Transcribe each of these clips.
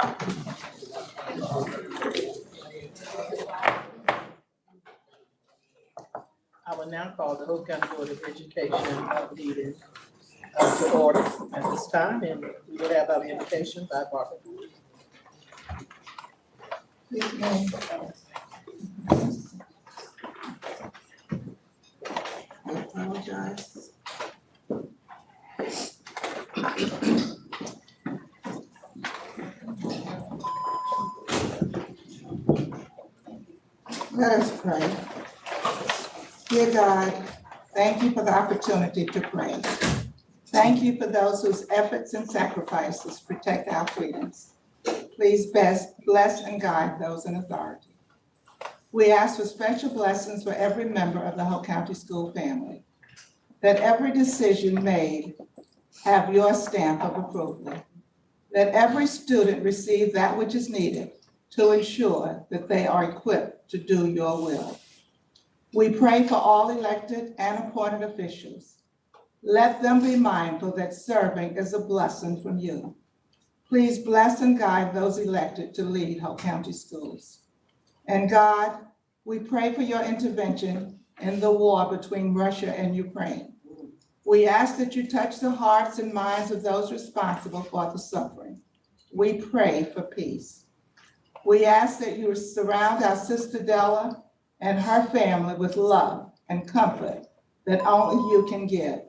I will now call the Hope County Board of Education meeting to order at this time, and we will have our invitation by Barbara. I apologize. Let us pray. Dear God, thank you for the opportunity to pray. Thank you for those whose efforts and sacrifices protect our freedoms. Please bless and guide those in authority. We ask for special blessings for every member of the Hope County School family, that every decision made have your stamp of approval. Let every student receive that which is needed to ensure that they are equipped to do your will. We pray for all elected and appointed officials. Let them be mindful that serving is a blessing from you. Please bless and guide those elected to lead Hope County Schools. And God, we pray for your intervention in the war between Russia and Ukraine. We ask that you touch the hearts and minds of those responsible for the suffering. We pray for peace. We ask that you surround our sister Della and her family with love and comfort that only you can give.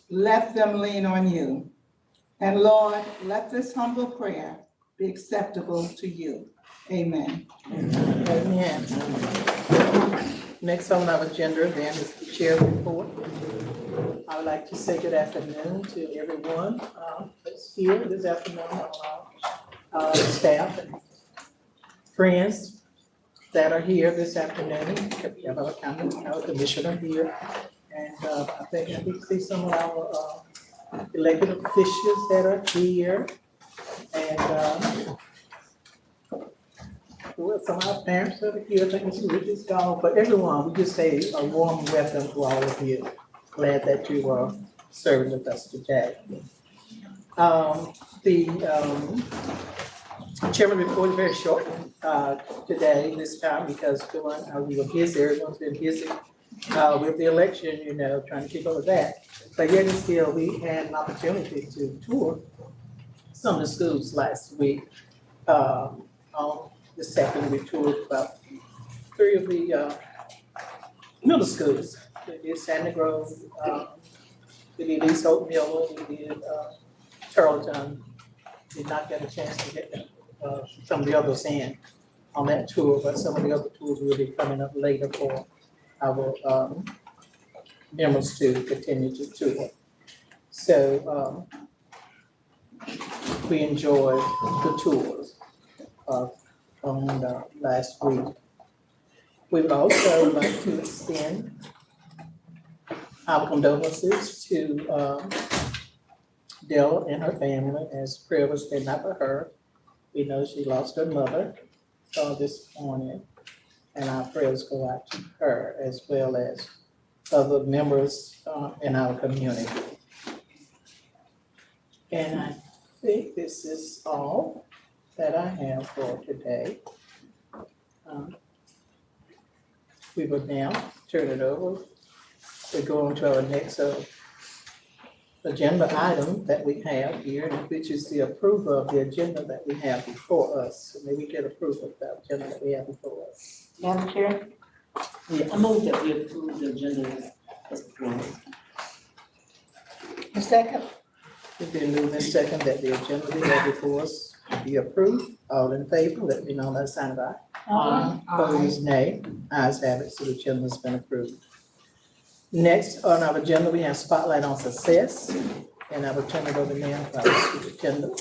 Let them lean on you. And Lord, let this humble prayer be acceptable to you. Amen. Amen. Next on our agenda then is the chair report. I would like to say good afternoon to everyone that's here this afternoon, our staff and friends that are here this afternoon. We have our county commissioner here, and I think we see some of our elected officials that are here, and well, some of our parents that are here. I think it's Richard's gone, but everyone, we just say a warm welcome to all of you. Glad that you are serving with us today. The chairman reported very short today, this time, because we were busy, everyone's been busy with the election, you know, trying to keep up with that. But yet and still, we had an opportunity to tour some of the schools last week. On the second, we toured about 3 of the middle schools. We did Santa Grove, we did East Hope Mill, we did Charlton. Did not get a chance to get some of the others in on that tour, but some of the other tours will be coming up later for our members to continue to tour. So we enjoyed the tours on last week. We would also like to extend our condolences to Della and her family, as prayer was been up for her. We know she lost her mother this morning, and our prayers go out to her as well as other members in our community. And I think this is all that I have for today. We will now turn it over. We go on to our next agenda item that we have here, which is the approval of the agenda that we have before us. So may we get approval of the agenda that we have before us? Madam Chair? Yeah. I move that we approve the agenda as before. A second. It's been moved and second that the agenda we have before us be approved. All in favor, let me know by the sign of aye. Opposed, nay. Ayes have it, so the agenda has been approved. Next on our agenda, we have Spotlight on Success, and I will turn it over now to our agenda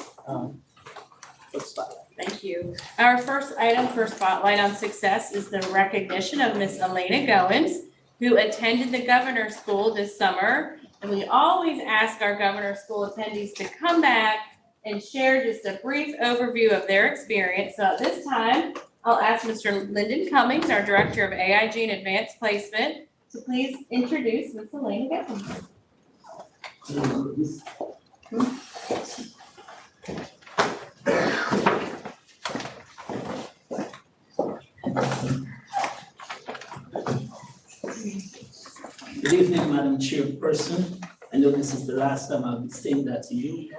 for Spotlight. Thank you. Our first item for Spotlight on Success is the recognition of Miss Elena Goins, who attended the Governor's School this summer. And we always ask our Governor's School attendees to come back and share just a brief overview of their experience. So at this time, I'll ask Mr. Lyndon Cummings, our Director of AIG and Advanced Placement, to please introduce Miss Elena Goins. evening, Madam Chairperson. I know this is the last time I'll be saying that to you.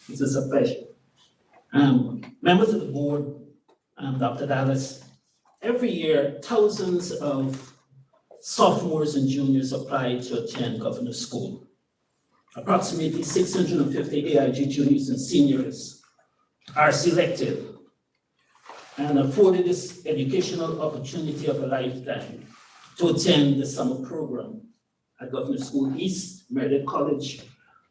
It is a pleasure. Members of the board, Dr. Dallas, every year, thousands of sophomores and juniors apply to attend governor's school. Approximately 650 AIG juniors and seniors are selected and afforded this educational opportunity of a lifetime to attend the summer program at Governor's School East, Meredith College,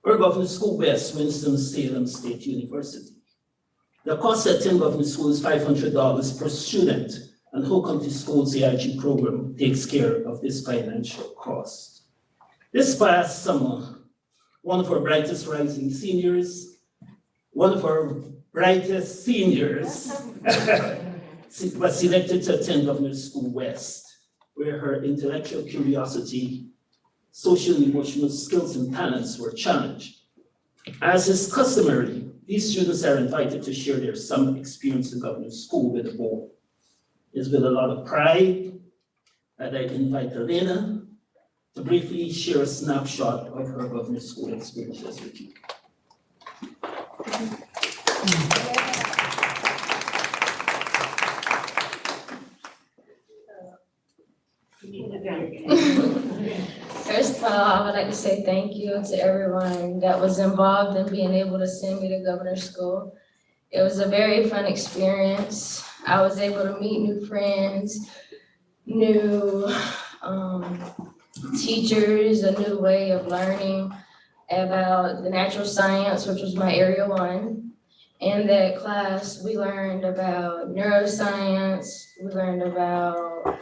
or Governor's School West, Winston-Salem State University. The cost to attend Governor's School is $500 per student, and Whole Country Schools AIG program takes care of this financial cost. This past summer, one of our brightest rising seniors, was selected to attend Governor's School West, where her intellectual curiosity, social and emotional skills and talents were challenged. As is customary, these students are invited to share their summer experience in Governor's School with the board. It's with a lot of pride that I invite Elena to briefly share a snapshot of her Governor's School experiences with you. First of all, I would like to say thank you to everyone that was involved in being able to send me to governor's school. It was a very fun experience. I was able to meet new friends, new teachers, a new way of learning about the natural science, which was my area 1. In that class, we learned about neuroscience, we learned about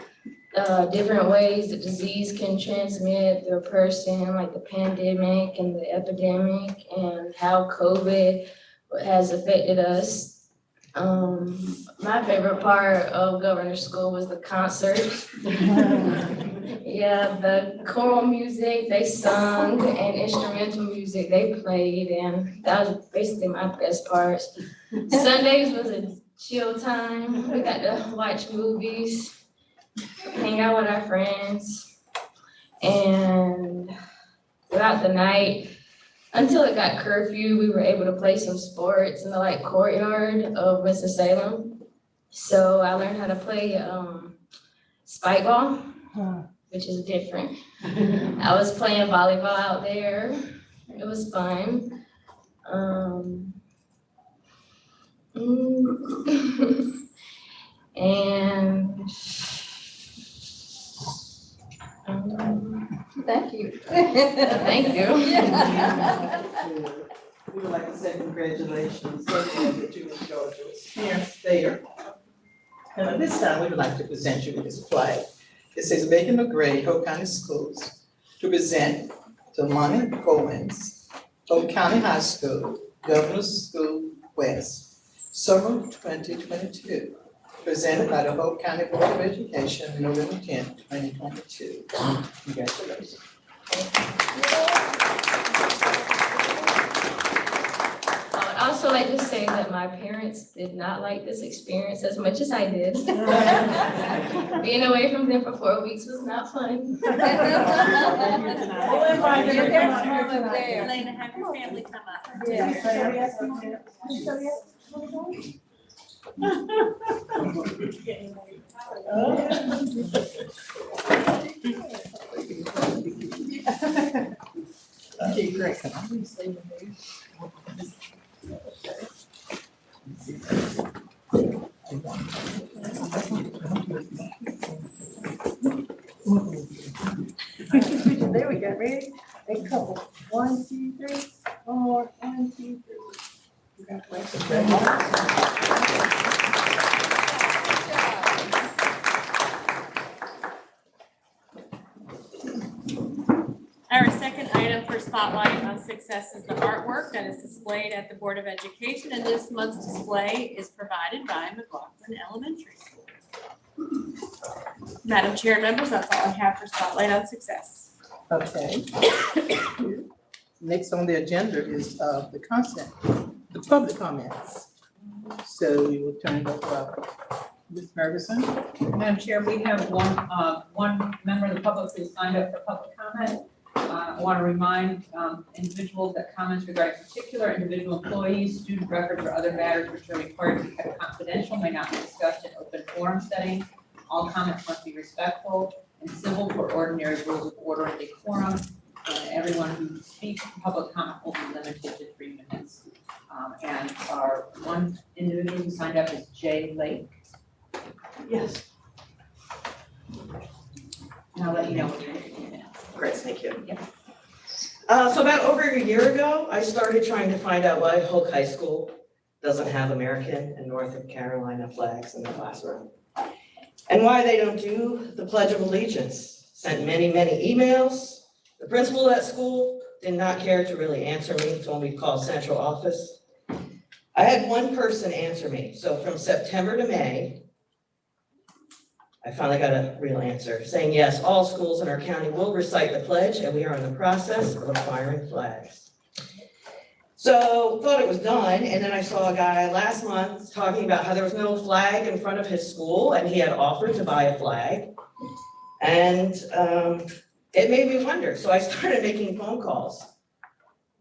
different ways that disease can transmit through a person, like the pandemic and the epidemic, and how COVID has affected us. My favorite part of governor's school was the concert. Yeah, the choral music they sung and instrumental music they played, and that was basically my best parts. Sundays was a chill time. We got to watch movies, hang out with our friends, and throughout the night, until it got curfew, we were able to play some sports in the courtyard of Winston-Salem. So I learned how to play spike ball, which is different. I was playing volleyball out there. It was fun. And Thank you. thank you. We would like to say congratulations, so glad that you enjoyed your experience there. And at this time, we would like to present you with this flag. It says, "Making a grade, Hope County Schools," to present to Lonnie Goins, Hope County High School, Governor's School West, Summer 2022, presented by the Hope County Board of Education, November 10th, 2022. Congratulations. I would also like to say that my parents did not like this experience as much as I did. Being away from them for 4 weeks was not fun. Elena, have your family come up. Okay, great. There we go, ready? A couple. 1, 2, 3, 4, 1, 2, 3. Our second item for Spotlight on Success is the artwork that is displayed at the Board of Education, and this month's display is provided by McLaughlin Elementary School. Madam Chair, members, that's all I have for Spotlight on Success. Okay. Next on the agenda is the public comments. So we will turn it over to Ms. Ferguson? Madam Chair, we have one member of the public who signed up for public comment. I want to remind individuals that comments regarding particular individual employees, student records, or other matters which are required to be kept confidential may not be discussed in open forum setting. All comments must be respectful and civil for ordinary rules of order and decorum. And everyone who speaks in public comment will be limited to 3 minutes. And our one individual who signed up is Jay Lake. Yes, And I'll let you know when you're ready. great, thank you. Yeah. So about over a year ago, I started trying to find out why Hoke High School doesn't have American and North Carolina flags in the classroom. And why they don't do the Pledge of Allegiance. Sent many, many emails. The principal at school did not care to really answer me until we called central office. I had one person answer me. So from September to May, I finally got a real answer saying, yes, all schools in our county will recite the pledge and we are in the process of acquiring flags. So thought it was done, and then I saw a guy last month talking about how there was no flag in front of his school and he had offered to buy a flag. And it made me wonder, so I started making phone calls.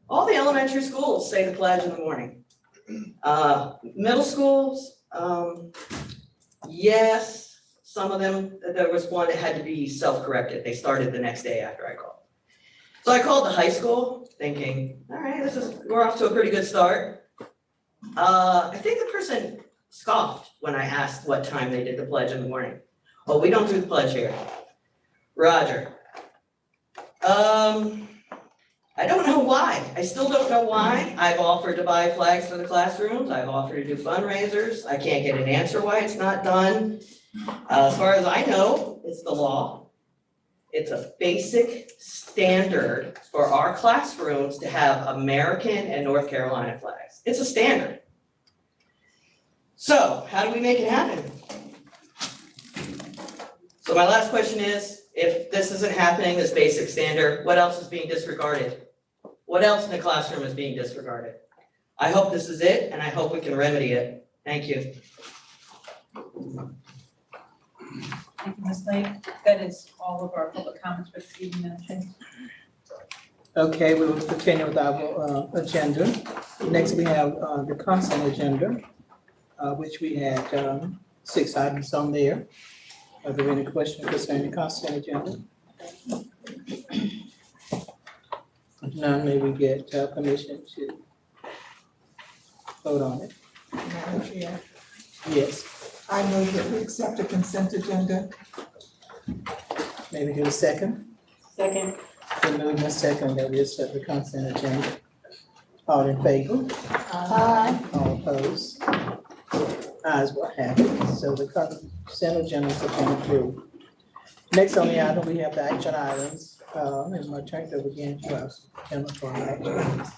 All the elementary schools say the pledge in the morning. Middle schools, yes. Some of them, there was one that had to be self-corrected. They started the next day after I called. So I called the high school thinking, all right, we're off to a pretty good start. I think the person scoffed when I asked what time they did the pledge in the morning. Oh, we don't do the pledge here. Roger. I don't know why. I still don't know why. I've offered to buy flags for the classrooms. I've offered to do fundraisers. I can't get an answer why it's not done. As far as I know, it's the law. It's a basic standard for our classrooms to have American and North Carolina flags. It's a standard. So how do we make it happen? So my last question is, if this isn't happening, this basic standard, what else is being disregarded? What else in the classroom is being disregarded? I hope this is it, and I hope we can remedy it. Thank you. Thank you, Ms. Lake. That is all of our public comments for this evening, Madam Chair. Okay, we will continue with our agenda. Next, we have the consent agenda, which we had 6 items on there. Are there any questions concerning the consent agenda? If none, may we get permission to vote on it? Madam Chair, Yes, I move that we accept the consent agenda. maybe do a second. Second. We move in a second that we accept the consent agenda. All in favor? Aye. All opposed? Ayes, what have it. So the consent agenda has been approved. Next on the item, we have the action items. And I turn it over again to us. For action items.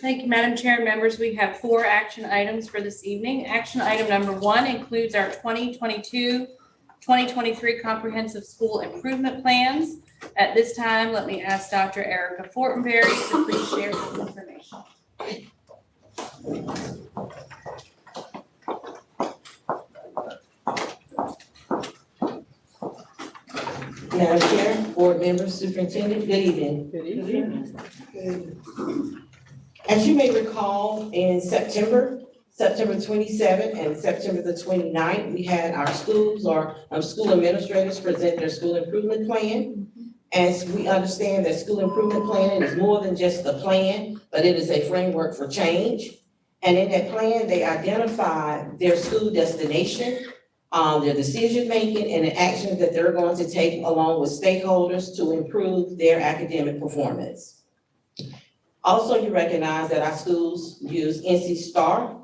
Thank you, Madam Chair and members. We have 4 action items for this evening. Action item number 1 includes our 2022-2023 comprehensive school improvement plans. At this time, let me ask Dr. Erica Fortenberry to please share this information. Madam Chair, board members, superintendent, good evening. Good evening. As you may recall, in September 27th and September the 29th, we had our schools or school administrators present their school improvement plan. As we understand that school improvement plan is more than just a plan, but it is a framework for change. And in that plan, they identify their school destination, their decision-making, and the actions that they're going to take along with stakeholders to improve their academic performance. Also, you recognize that our schools use NC STAR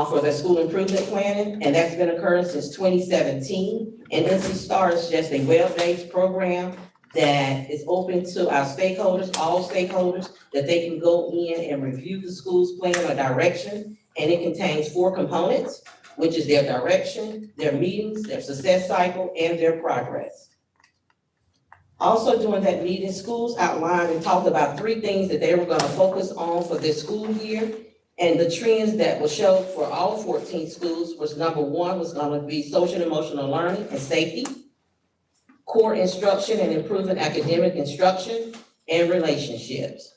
for their school improvement planning, and that's been occurring since 2017. And NC STAR is just a web-based program that is open to our stakeholders, all stakeholders, that they can go in and review the school's plan or direction. And it contains 4 components, which is their direction, their meetings, their success cycle, and their progress. Also during that meeting, schools outlined and talked about 3 things that they were going to focus on for this school year. And the trends that will show for all 14 schools was number one was gonna be social and emotional learning and safety, core instruction and improving academic instruction, and relationships.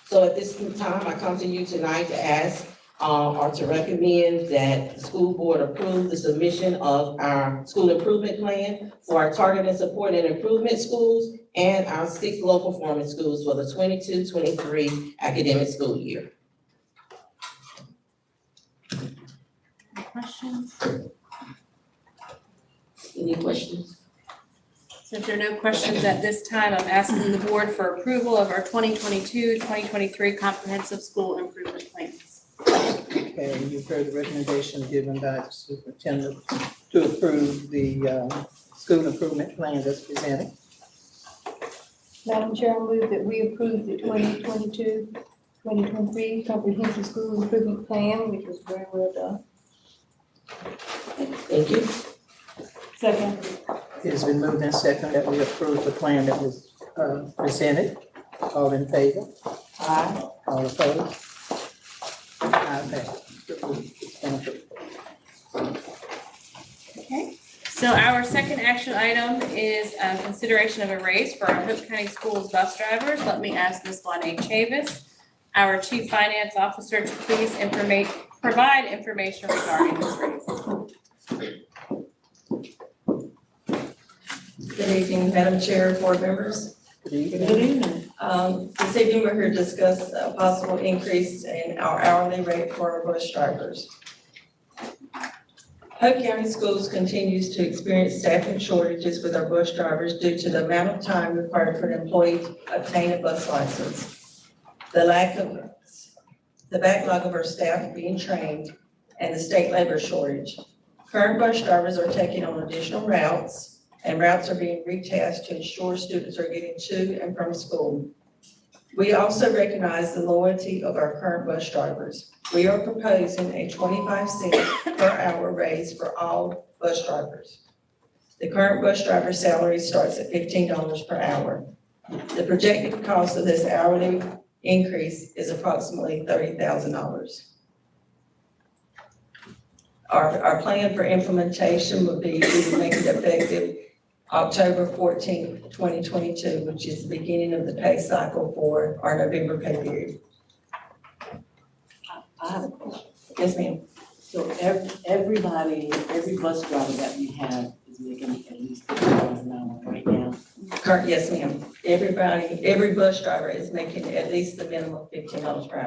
So at this time, I come to you tonight to ask, or to recommend that the school board approve the submission of our school improvement plan for our target and support and improvement schools and our 6 low performance schools for the 22-23 academic school year. Questions? Any questions? So if there are no questions at this time, I'm asking the board for approval of our 2022-2023 comprehensive school improvement plans. Okay, you've heard the recommendation given by the superintendent to approve the school improvement plan that's presented. Madam Chair, I move that we approve the 2022-2023 comprehensive school improvement plan, which was very well done. Thank you. Second. It has been moved and seconded that we approve the plan that was presented. All in favor? Aye. All opposed? Ayes have it. Thank you. Okay. So our second action item is consideration of a raise for our Hope County Schools bus drivers. Let me ask Ms. Lanae Chavis, our Chief Finance Officer, to please provide information regarding this raise. Good evening, Madam Chair, board members. Good evening. Good evening. This evening, we're here to discuss a possible increase in our hourly rate for our bus drivers. Hope County Schools continues to experience staffing shortages with our bus drivers due to the amount of time required for an employee to obtain a bus license, the backlog of our staff being trained, and the state labor shortage. Current bus drivers are taking on additional routes, and routes are being retasked to ensure students are getting to and from school. We also recognize the loyalty of our current bus drivers. We are proposing a 25-cent per hour raise for all bus drivers. The current bus driver salary starts at $15 per hour. The projected cost of this hourly increase is approximately $30,000. Our plan for implementation would be to make it effective October 14th, 2022, which is the beginning of the pay cycle for our November pay period. I have a question. Yes, ma'am. So every bus driver that we have is making at least $50 an hour right now. Correct, yes, ma'am. Every bus driver is making at least the minimum of $15 per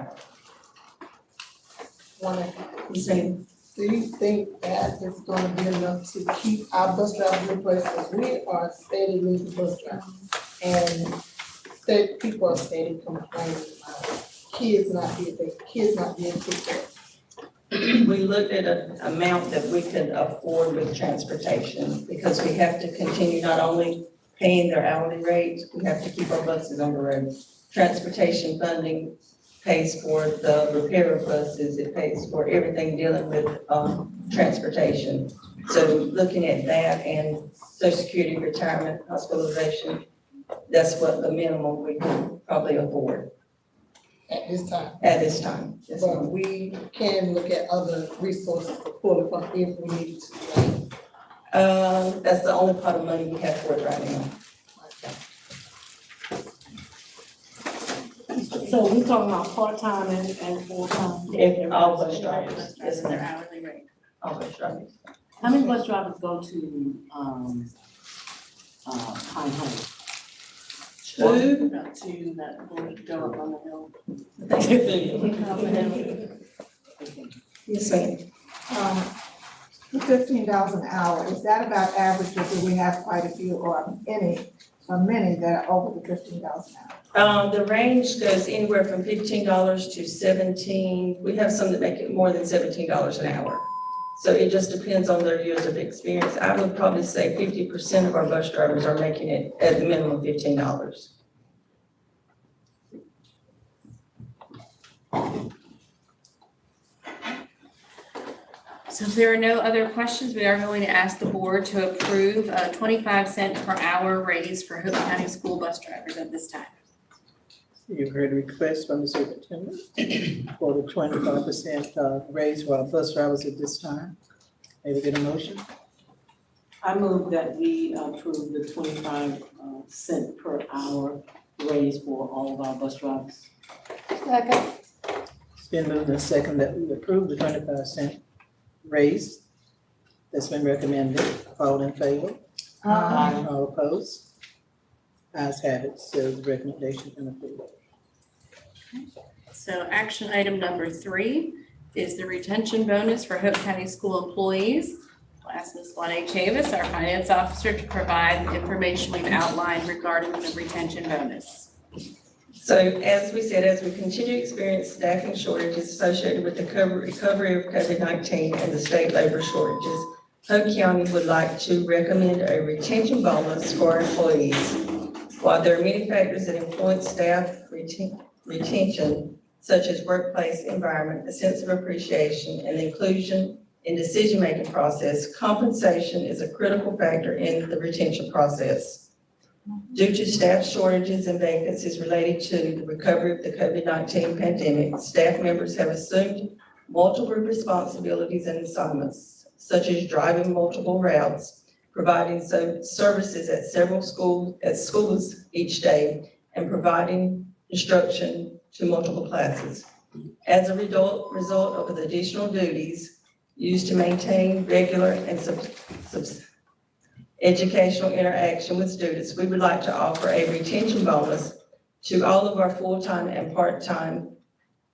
hour. Yes, ma'am. Do you think that is gonna be enough to keep our bus drivers in place? Because we are steady losing bus drivers. And people are steady complaining about kids not being picked up. We looked at an amount that we could afford with transportation because we have to continue not only paying their hourly rate, we have to keep our buses on the road. Transportation funding pays for the repair of buses, it pays for everything dealing with transportation. So looking at that and Social Security, retirement, hospitalization, that's what the minimum we can probably afford At this time. at this time. Yes, But ma'am. we can look at other resources to pull it from if we need to. That's the only part of money we have for it right now. So we talking about part-time and full-time? If all bus drivers, yes, Their ma'am, hourly rate. all bus drivers. How many bus drivers go to, Pine Hill? Two. About two that go up on the hill. Yes, ma'am. $15 an hour, is that about average, or do we have quite a few or many that are over the $15 an hour? The range goes anywhere from $15 to $17. We have some that make it more than $17 an hour. So it just depends on their years of experience. I would probably say 50% of our bus drivers are making it at the minimum $15. So if there are no other questions, we are going to ask the board to approve a 25-cent per hour raise for Hope County School bus drivers at this time. You've heard a request from the superintendent for the 25% raise for our bus drivers at this time. May we get a motion? I move that we approve the 25 cent per hour raise for all of our bus drivers. Second. It's been moved and second that we approve the 25% raise that's been recommended. All in favor? All opposed? Ayes have it, so the recommendation is approved. So action item number 3 is the retention bonus for Hope County School employees. I'll ask Ms. Lanae Chavis, our finance officer, to provide the information we've outlined regarding the retention bonus. So as we said, as we continue to experience staffing shortages associated with the recovery of COVID-19 and the state labor shortages, Hope County would like to recommend a retention bonus for employees. While there are many factors that influence staff retention, such as workplace environment, a sense of appreciation, and inclusion in decision-making process, compensation is a critical factor in the retention process. Due to staff shortages and vacancies related to the recovery of the COVID-19 pandemic, staff members have assumed multiple responsibilities and assignments, such as driving multiple routes, providing services at several schools each day, and providing instruction to multiple classes. As a result of the additional duties used to maintain regular and educational interaction with students, we would like to offer a retention bonus to all of our full-time and part-time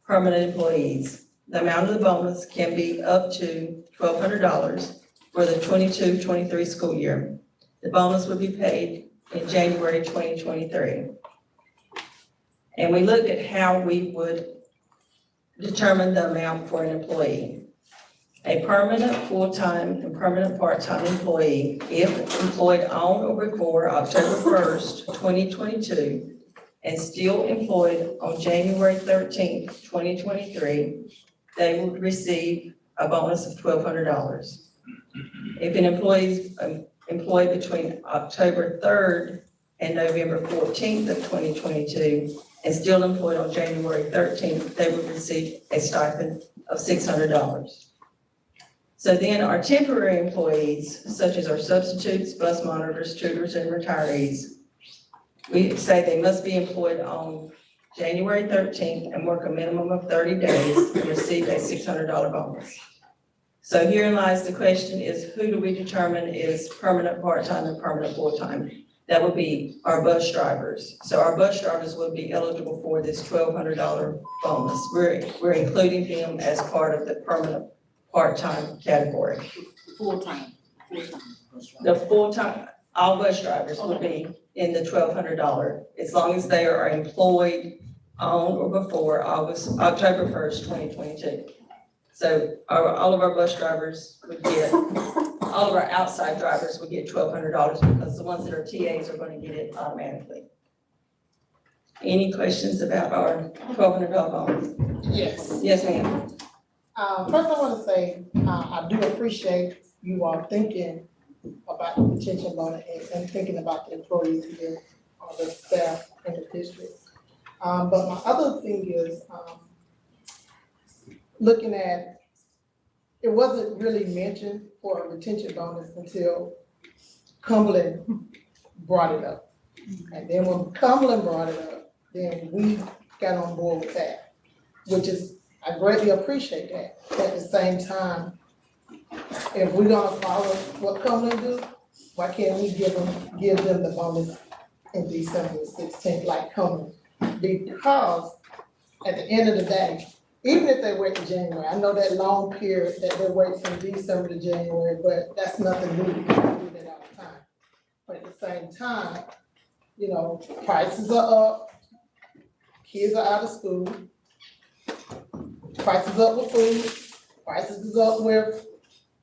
permanent employees. The amount of the bonus can be up to $1,200 for the 22-23 school year. The bonus will be paid in January 2023. And we looked at how we would determine the amount for an employee. A permanent full-time and permanent part-time employee, if employed on or before October 1st, 2022, and still employed on January 13th, 2023, they will receive a bonus of $1,200. If an employee is employed between October 3rd and November 14th of 2022 and still employed on January 13th, they will receive a stipend of $600. So then our temporary employees, such as our substitutes, bus monitors, tutors, and retirees, we say they must be employed on January 13th and work a minimum of 30 days and receive a $600 bonus. So herein lies the question is, who do we determine is permanent part-time and permanent full-time? That would be our bus drivers. So our bus drivers would be eligible for this $1,200 bonus. We're including them as part of the permanent part-time category. Full-time bus driver. The full-time, all bus drivers would be in the $1,200, as long as they are employed on or before October 1st, 2022. So all of our bus drivers would get, all of our outside drivers would get $1,200 because the ones that are TAs are going to get it automatically. Any questions about our $1,200 bonus? Yes. Yes, ma'am. First I want to say, I do appreciate you all thinking about the retention bonus and thinking about the employees here, or the staff in the district. But my other thing is, looking at, it wasn't really mentioned for a retention bonus until Cumberland brought it up. And then when Cumberland brought it up, then we got on board with that, which is, I greatly appreciate that. At the same time, if we're gonna follow what Cumberland do, why can't we give them the bonus in December 16th like Cumberland? Because at the end of the day, even if they wait to January, I know that long period that they wait from December to January, but that's nothing new, we can do that all the time. But at the same time, you know, prices are up, kids are out of school, prices up with food, prices is up with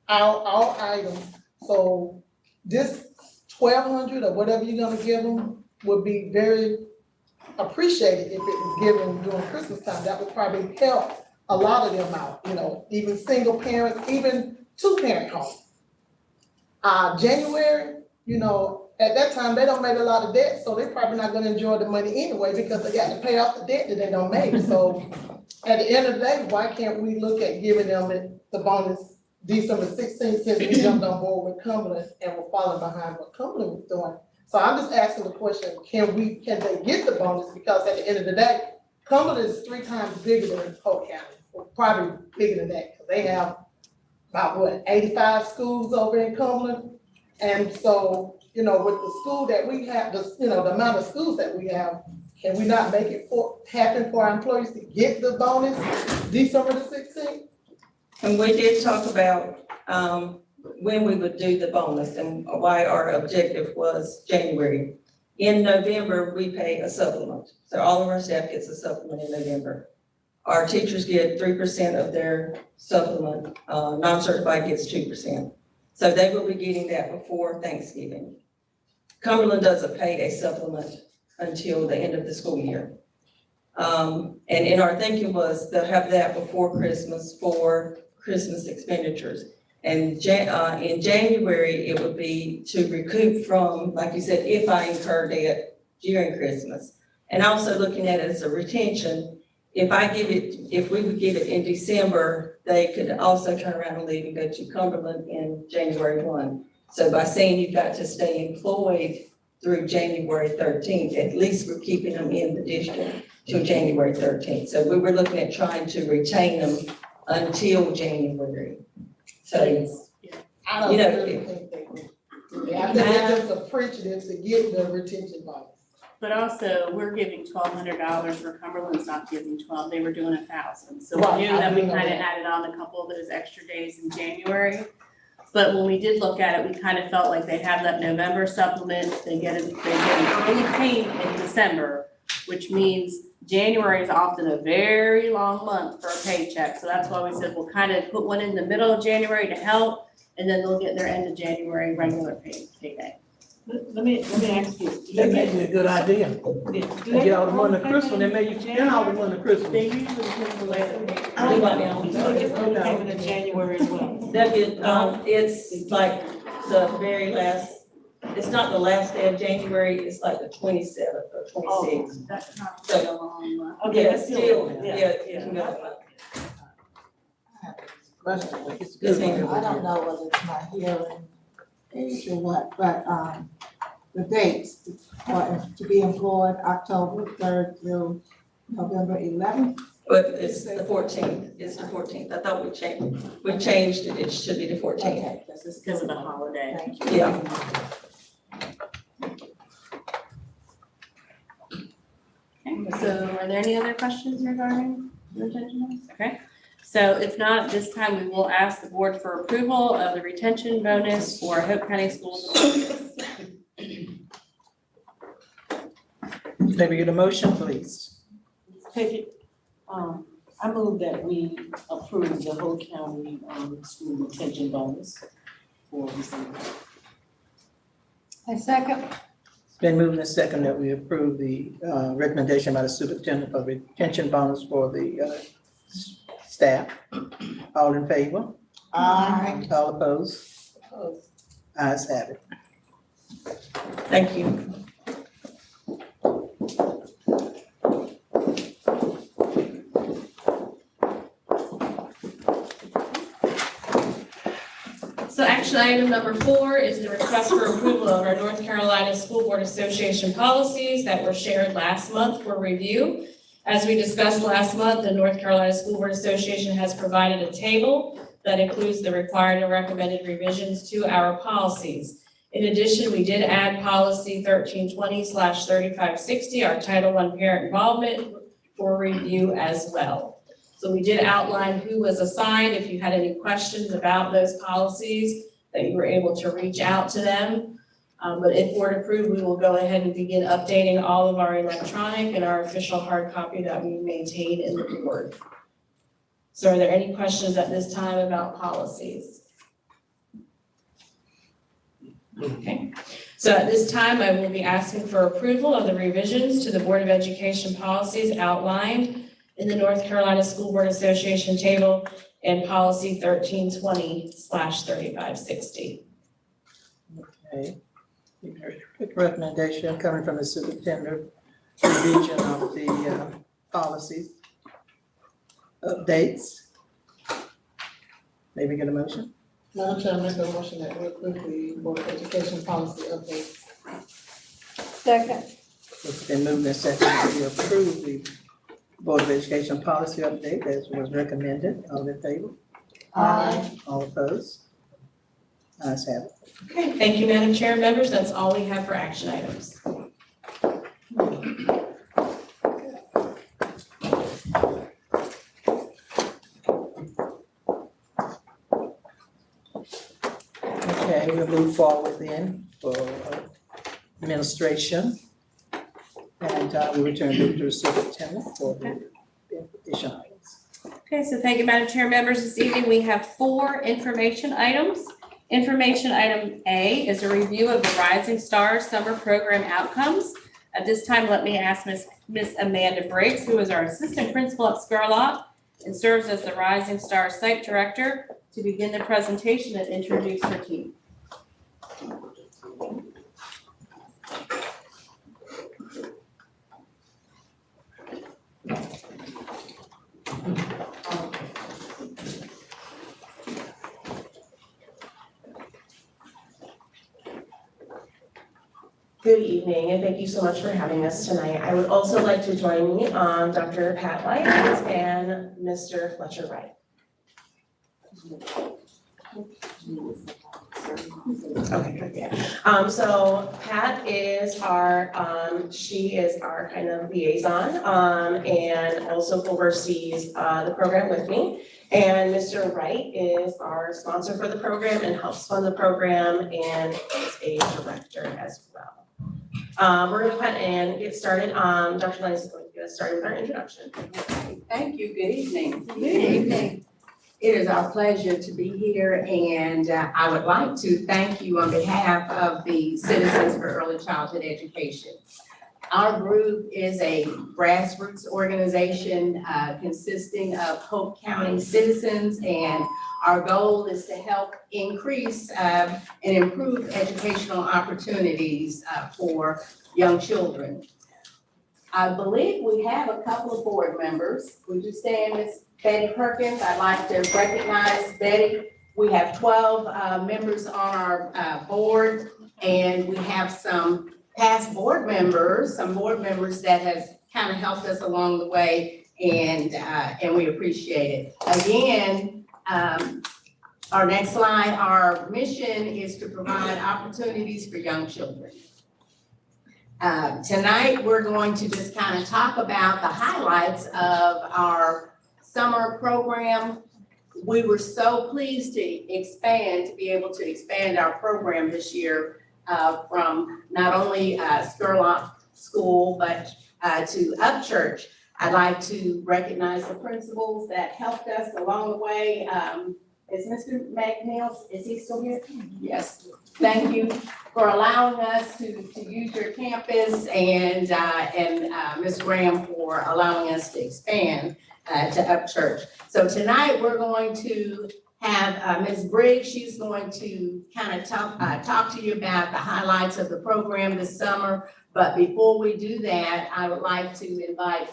all items. So this $1,200 or whatever you're gonna give them would be very appreciated if it was given during Christmas time. That would probably help a lot of them out, you know, even single parents, even two-parent homes. January, you know, at that time, they don't make a lot of debt, so they're probably not gonna enjoy the money anyway, because they got to pay off the debt that they don't make, so at the end of the day, why can't we look at giving them the bonus December 16th, since we jumped on board with Cumberland and we're falling behind what Cumberland was doing? So I'm just asking the question, can they get the bonus? Because at the end of the day, Cumberland is 3 times bigger than Polk County, or probably bigger than that, because they have about 85 schools over in Cumberland. And so, with the school that we have, the amount of schools that we have, can we not make it happen for our employees to get the bonus December the 16th? And we did talk about, when we would do the bonus and why our objective was January. In November, we pay a supplement. So all of our staff gets a supplement in November. Our teachers get 3% of their supplement, non-certified gets 2%. So they will be getting that before Thanksgiving. Cumberland doesn't pay a supplement until the end of the school year. And in our thinking was they'll have that before Christmas for Christmas expenditures. And in January, it would be to recoup from, like you said, if I incur debt during Christmas. And also looking at it as a retention, if we would give it in December, they could also turn around and leave and go to Cumberland in January 1. So by saying you've got to stay employed through January 13th, at least we're keeping them in the district till January 13th. So we were looking at trying to retain them until January. So, I don't really think they would. I think it's just appreciative to get the retention bonus. But also, we're giving $1,200 for Cumberland's not giving 12, they were doing 1,000. So Right, we knew I that we do know kind of that. added on a couple of those extra days in January. But when we did look at it, we kind of felt like they have that November supplement, they get an early payment in December, which means January is often a very long month for a paycheck. So that's why we said we'll kind of put one in the middle of January to help, and then they'll get their end of January regular payday. Let me ask you. That may be a good idea. They get all the money to Christmas, they may spend all the money to Christmas. They usually put the later. They get early payment in January as well. They'll get, it's like the very last, it's not the last day of January, it's like the 27th or 26th. That's not really a long month. Okay, Yeah, that's still, yeah, you can go. I don't know whether it's my hearing age or what, but, the dates, to be employed October 3rd through November 11th. But it's the 14th, it's the 14th. I thought we changed it, it should be the 14th. Okay, This is because of the holiday. thank you. Yeah. Okay, so are there any other questions regarding the retention bonus? Okay, so if not, at this time, we will ask the board for approval of the retention bonus for Hope County Schools. Maybe get a motion, please. Take it, I move that we approve the whole county, school retention bonus for December. A second. It's been moved and second that we approve the recommendation by the superintendent of retention bonus for the staff. All in favor? Aye. All opposed? Ayes have it. Thank you. So action item number 4 is the request for approval of our North Carolina School Board Association policies that were shared last month for review. As we discussed last month, the North Carolina School Board Association has provided a table that includes the required and recommended revisions to our policies. In addition, we did add policy 1320/3560, our Title I parent involvement, for review as well. So we did outline who was assigned. If you had any questions about those policies, that you were able to reach out to them. But if board approved, we will go ahead and begin updating all of our electronic and our official hard copy that we maintain in the board. So are there any questions at this time about policies? Okay, so at this time, I will be asking for approval of the revisions to the Board of Education policies outlined in the North Carolina School Board Association table and policy 1320/3560. Okay. Quick recommendation coming from the superintendent, revision of the policies, updates. Maybe get a motion? Madam Chair, I make a motion that we approve the Board of Education policy updates. Second. It's been moved and seconded to approve the Board of Education policy update as was recommended. All in favor? Aye. All opposed? Ayes have it. Okay, thank you, Madam Chair and members. That's all we have for action items. Okay, we'll move forward then for administration. And we return to the superintendent for the addition items. Okay, so thank you, Madam Chair. Members, this evening we have 4 information items. Information item A is a review of the Rising Stars Summer Program outcomes. At this time, let me ask Miss Amanda Briggs, who is our Assistant Principal at Scurlock and serves as the Rising Stars Site Director, to begin the presentation and introduce her team. Good evening, and thank you so much for having us tonight. I would also like to join me on Dr. Pat White and Mr. Fletcher Wright. Okay, good, yeah. So Pat is she is our kind of liaison, and also oversees the program with me. And Mr. Wright is our sponsor for the program and helps fund the program and is a director as well. We're gonna go ahead and get started. Dr. Lenz is going to get us started with our introduction. Thank you. Good evening. Good evening. It is our pleasure to be here, and I would like to thank you on behalf of the Citizens for Early Childhood Education. Our group is a grassroots organization consisting of Hope County citizens, and our goal is to help increase and improve educational opportunities for young children. I believe we have a couple of board members. Would you stand, Ms. Betty Perkins? I'd like to recognize Betty. We have 12 members on our board, and we have some past board members, some board members that has kind of helped us along the way, and we appreciate it. Again, our next slide, our mission is to provide opportunities for young children. Tonight, we're going to just kind of talk about the highlights of our summer program. We were so pleased to be able to expand our program this year from not only Scurlock School, but to Upchurch. I'd like to recognize the principals that helped us along the way. Is Mr. McNeil, is he still here? Yes. Thank you for allowing us to use your campus, and Ms. Graham for allowing us to expand to Upchurch. So tonight we're going to have Ms. Briggs. She's going to kind of talk to you about the highlights of the program this summer. But before we do that, I would like to invite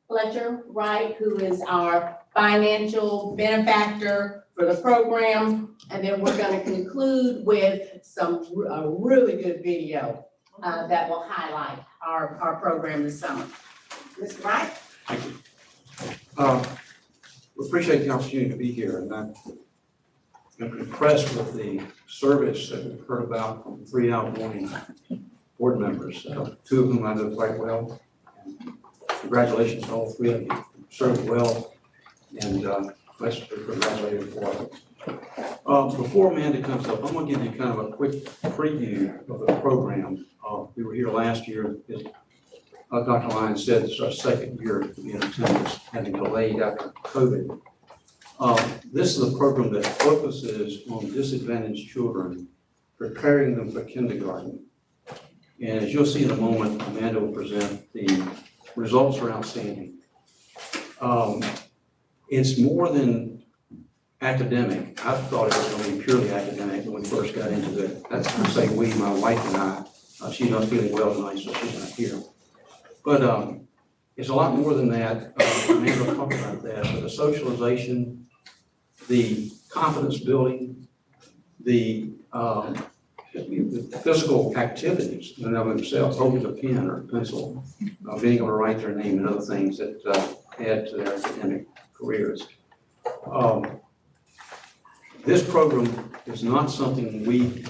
Fletcher Wright, who is our financial benefactor for the program. And then we're going to conclude with a really good video that will highlight our program this summer. Mr. Wright? Thank you. We appreciate the opportunity to be here, and I'm impressed with the service that we've heard about from 3 outgoing board members, 2 of whom I know quite well. Congratulations to all 3 of you. You served well, and let's be congratulated for it. Before Amanda comes up, I'm going to give you kind of a quick preview of the program. We were here last year. Dr. Lyons said it's our 2nd year in attendance, having delayed after COVID. This is a program that focuses on disadvantaged children, preparing them for kindergarten. And as you'll see in a moment, Amanda will present the results are outstanding. It's more than academic. I thought it was going to be purely academic when we first got into it. That's to say we, my wife and I, She's not feeling well tonight, so she's not here. But it's a lot more than that. Amanda will talk about that, but the socialization, the confidence building, the physical activities in and of themselves, holding a pen or a pencil, being able to write their name and other things that add to their academic careers. This program is not something we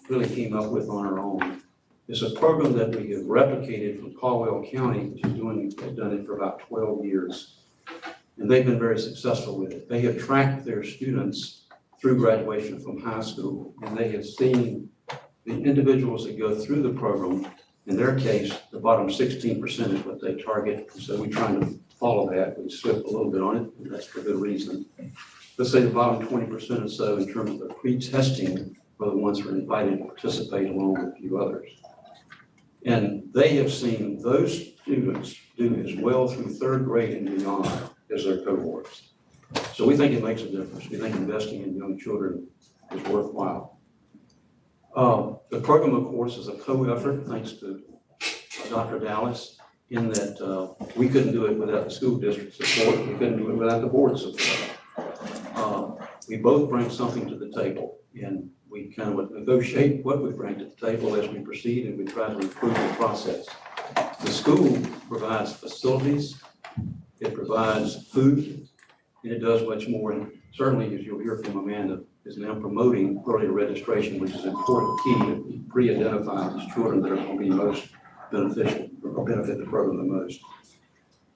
really came up with on our own. It's a program that we have replicated from Caldwell County, which has done it for about 12 years. And they've been very successful with it. They have tracked their students through graduation from high school, and they have seen the individuals that go through the program. In their case, the bottom 16% is what they target. So we're trying to follow that. We slip a little bit on it, and that's for good reason. Let's say the bottom 20% or so in terms of the pre-testing are the ones who are invited to participate along with a few others. And they have seen those students do as well through third grade and beyond as their cohorts. So we think it makes a difference. We think investing in young children is worthwhile. The program, of course, is a co-effort, thanks to Dr. Dallas, in that we couldn't do it without the school district support. We couldn't do it without the board support. We both bring something to the table, and we kind of negotiate what we bring to the table as we proceed, and we try to improve the process. The school provides facilities, it provides food, and it does much more. And certainly, as you'll hear from Amanda, is now promoting early registration, which is an important key to pre-identify these children that are going to be most beneficial or benefit the program the most.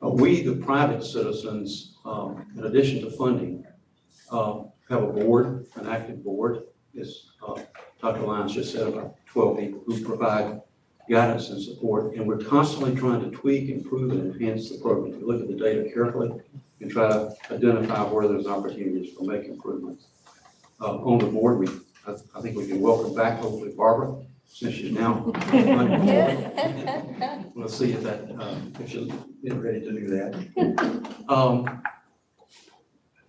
We, the private citizens, in addition to funding, have a board, an active board, as Dr. Lyons just said, about 12 people who provide guidance and support, and we're constantly trying to tweak, improve, and enhance the program. We look at the data carefully and try to identify where there's opportunities for make improvements. On the board, I think we can welcome back, hopefully, Barbara, since she's now on board. We'll see if she'll get ready to do that.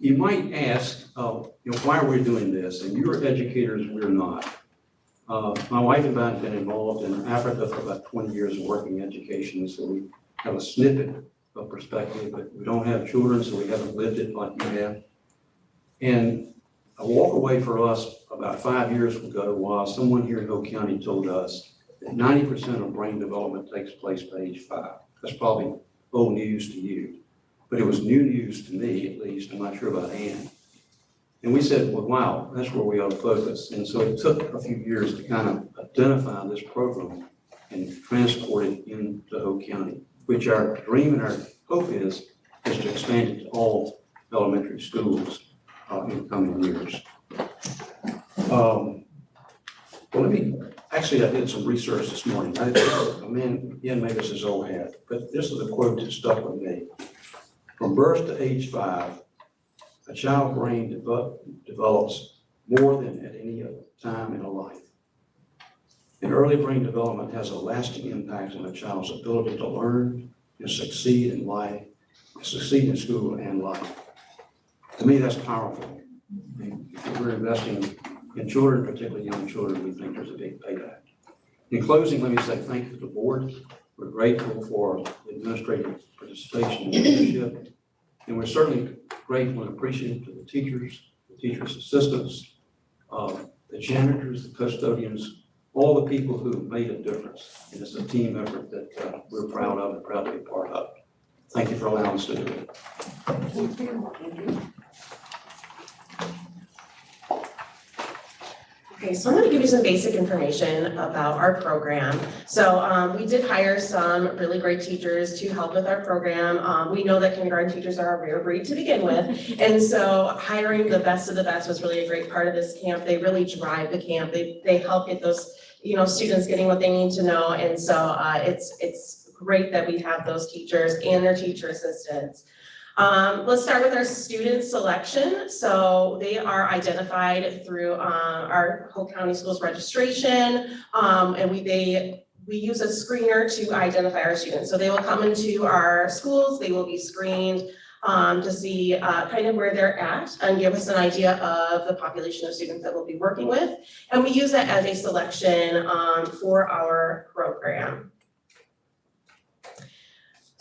You might ask, why are we doing this? And you're educators, we're not. My wife and I have been involved in Africa for about 20 years of working education, so we have a snippet of perspective, but we don't have children, so we haven't lived it like you have. And a walk away for us about 5 years ago was someone here in Hope County told us that 90% of brain development takes place by age 5. That's probably old news to you, but it was new news to me, at least. I'm not sure about Ann. And we said, well, wow, that's where we ought to focus. And so it took a few years to kind of identify this program and transport it into Hope County, which our dream and our hope is to expand it to all elementary schools in the coming years. Well, actually, I did some research this morning. Ian Mavis is old hat, but this is a quote that stuck with me. From birth to age 5, a child's brain develops more than at any other time in a life. And early brain development has a lasting impact on a child's ability to learn and succeed in life, succeed in school and life. To me, that's powerful. If we're investing in children, particularly young children, we think there's a big payback. In closing, let me say thank you to the board. We're grateful for the administrative participation and leadership. And we're certainly grateful and appreciative to the teachers assistants, the janitors, the custodians, all the people who have made a difference. And it's a team effort that we're proud of and proud to be a part of. Thank you for allowing us to do it. Thank you. Okay, so I'm going to give you some basic information about our program. So we did hire some really great teachers to help with our program. We know that kindergarten teachers are a rare breed to begin with. And so hiring the best of the best was really a great part of this camp. They really drive the camp. They help get those, students getting what they need to know. And so it's great that we have those teachers and their teacher assistants. Let's start with our student selection. So they are identified through our Hope County Schools registration, and we use a screener to identify our students. So they will come into our schools, they will be screened. to see kind of where they're at and give us an idea of the population of students that we'll be working with. And we use that as a selection for our program.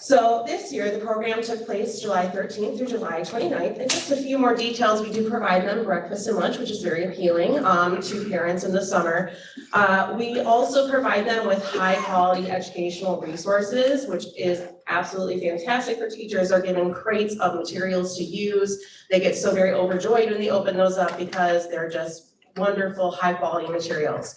So this year, the program took place July 13th through July 29th. And just a few more details, we do provide them breakfast and lunch, which is very appealing to parents in the summer. We also provide them with high quality educational resources, which is absolutely fantastic for teachers. They're given crates of materials to use. They get so very overjoyed when they open those up because they're just wonderful, high quality materials.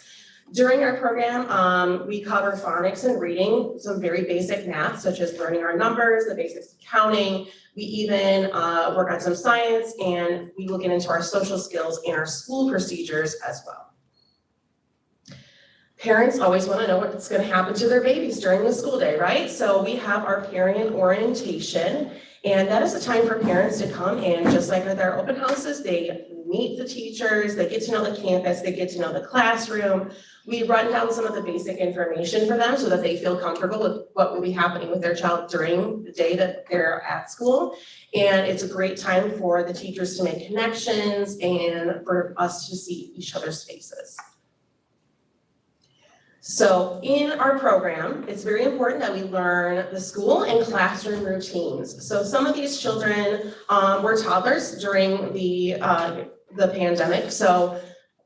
During our program, we cover phonics and reading, some very basic math, such as learning our numbers, the basics of counting. We even work on some science, and we will get into our social skills and our school procedures as well. Parents always want to know what's going to happen to their babies during the school day, right? So we have our parent orientation, and that is a time for parents to come in, just like with our open houses. They meet the teachers, they get to know the campus, they get to know the classroom. We run down some of the basic information for them so that they feel comfortable with what will be happening with their child during the day that they're at school. And it's a great time for the teachers to make connections and for us to see each other's faces. So in our program, it's very important that we learn the school and classroom routines. So some of these children were toddlers during the pandemic. So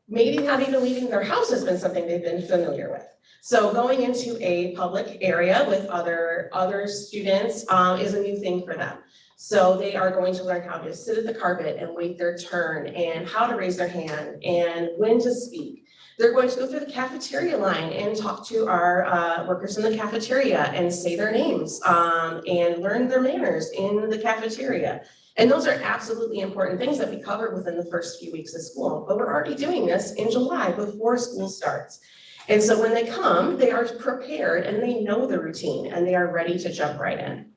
maybe not even leaving their house has been something they've been familiar with. So going into a public area with other students is a new thing for them. So they are going to learn how to sit at the carpet and wait their turn, and how to raise their hand, and when to speak. They're going to go through the cafeteria line and talk to our workers in the cafeteria and say their names and learn their manners in the cafeteria. And those are absolutely important things that we cover within the first few weeks of school. But we're already doing this in July before school starts. And so when they come, they are prepared and they know the routine and they are ready to jump right in.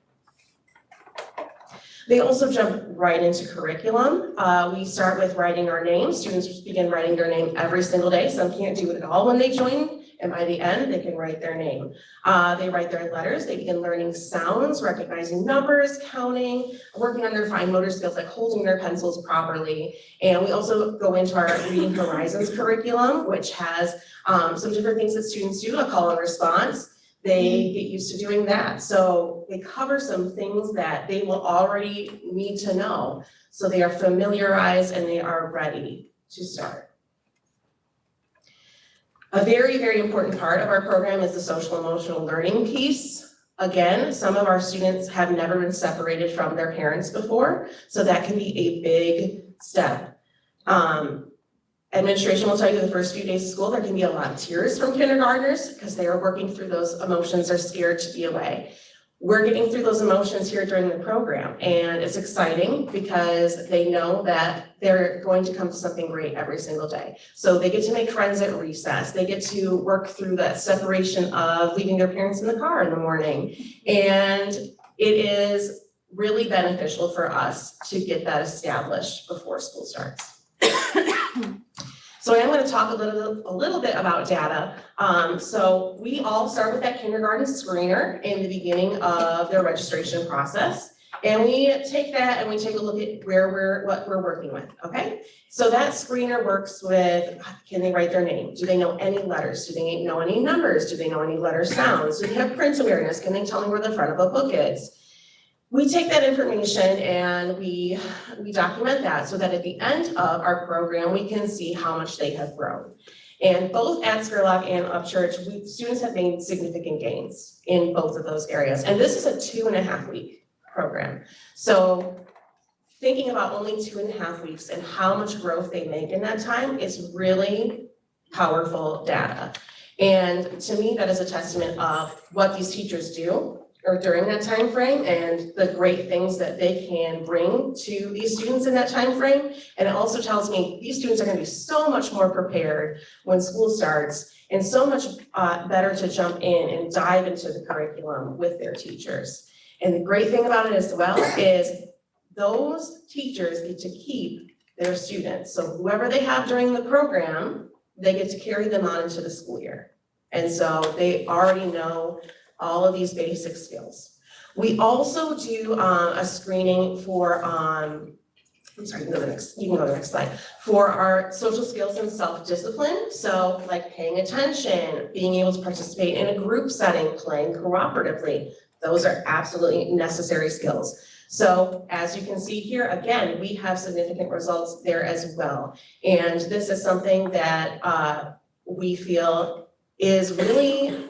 They also jump right into curriculum. We start with writing our names. Students begin writing their name every single day. Some can't do it at all when they join, and by the end, they can write their name. They write their letters. They begin learning sounds, recognizing numbers, counting, working on their fine motor skills like holding their pencils properly. And we also go into our Reading Horizons curriculum, which has some different things that students do, a call and response. They get used to doing that. So they cover some things that they will already need to know. So they are familiarized and they are ready to start. A very, very important part of our program is the social emotional learning piece. Again, some of our students have never been separated from their parents before, so that can be a big step. Administration will tell you the first few days of school, there can be a lot of tears from kindergartners because they are working through those emotions, they're scared to be away. We're getting through those emotions here during the program, and it's exciting because they know that they're going to come to something great every single day. So they get to make friends at recess, they get to work through that separation of leaving their parents in the car in the morning, and it is really beneficial for us to get that established before school starts. So I am going to talk a little bit about data. So we all start with that kindergarten screener in the beginning of their registration process. And we take that and we take a look at what we're working with, okay? So that screener works with, can they write their name? Do they know any letters? Do they know any numbers? Do they know any letter sounds? Do they have print awareness? Can they tell me where the front of a book is? We take that information and we document that so that at the end of our program, we can see how much they have grown. And both at Spurlock and Upchurch, students have made significant gains in both of those areas. And this is a 2.5 week program. So thinking about only 2.5 weeks and how much growth they make in that time is really powerful data. And to me, that is a testament of what these teachers do or during that time frame and the great things that they can bring to these students in that time frame. And it also tells me these students are going to be so much more prepared when school starts and so much better to jump in and dive into the curriculum with their teachers. And the great thing about it as well is those teachers get to keep their students. So whoever they have during the program, they get to carry them on into the school year. And so they already know all of these basic skills. We also do a screening for, I'm sorry, you can go to the next slide, for our social skills and self-discipline. So like paying attention, being able to participate in a group setting, playing cooperatively. Those are absolutely necessary skills. So as you can see here, again, we have significant results there as well. And this is something that we feel is really,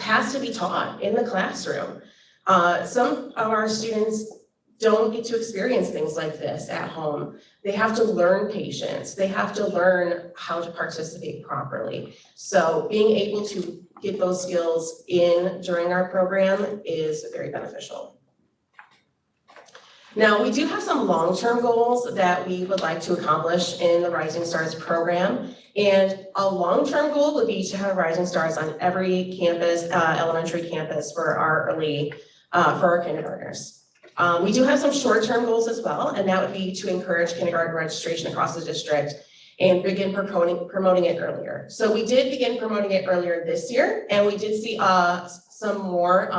has to be taught in the classroom. Some of our students don't get to experience things like this at home. They have to learn patience. They have to learn how to participate properly. So being able to get those skills in during our program is very beneficial. Now, we do have some long-term goals that we would like to accomplish in the Rising Stars program. And a long-term goal would be to have Rising Stars on every campus, elementary campus for our for our kindergartners. We do have some short-term goals as well, and that would be to encourage kindergarten registration across the district and begin promoting it earlier. So we did begin promoting it earlier this year, and we did see some more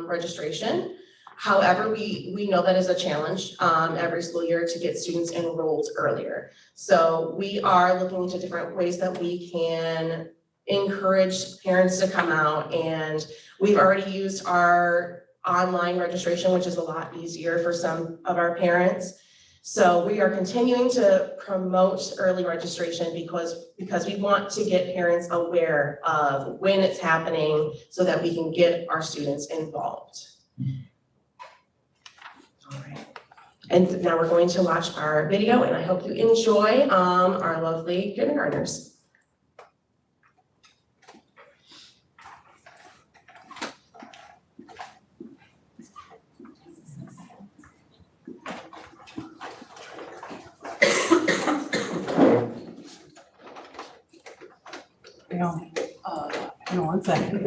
registration. However, we know that is a challenge every school year to get students enrolled earlier. So we are looking into different ways that we can encourage parents to come out, and we've already used our online registration, which is a lot easier for some of our parents. So we are continuing to promote early registration because we want to get parents aware of when it's happening so that we can get our students involved. All right. And now we're going to watch our video, and I hope you enjoy our lovely kindergartners. Hang on one second.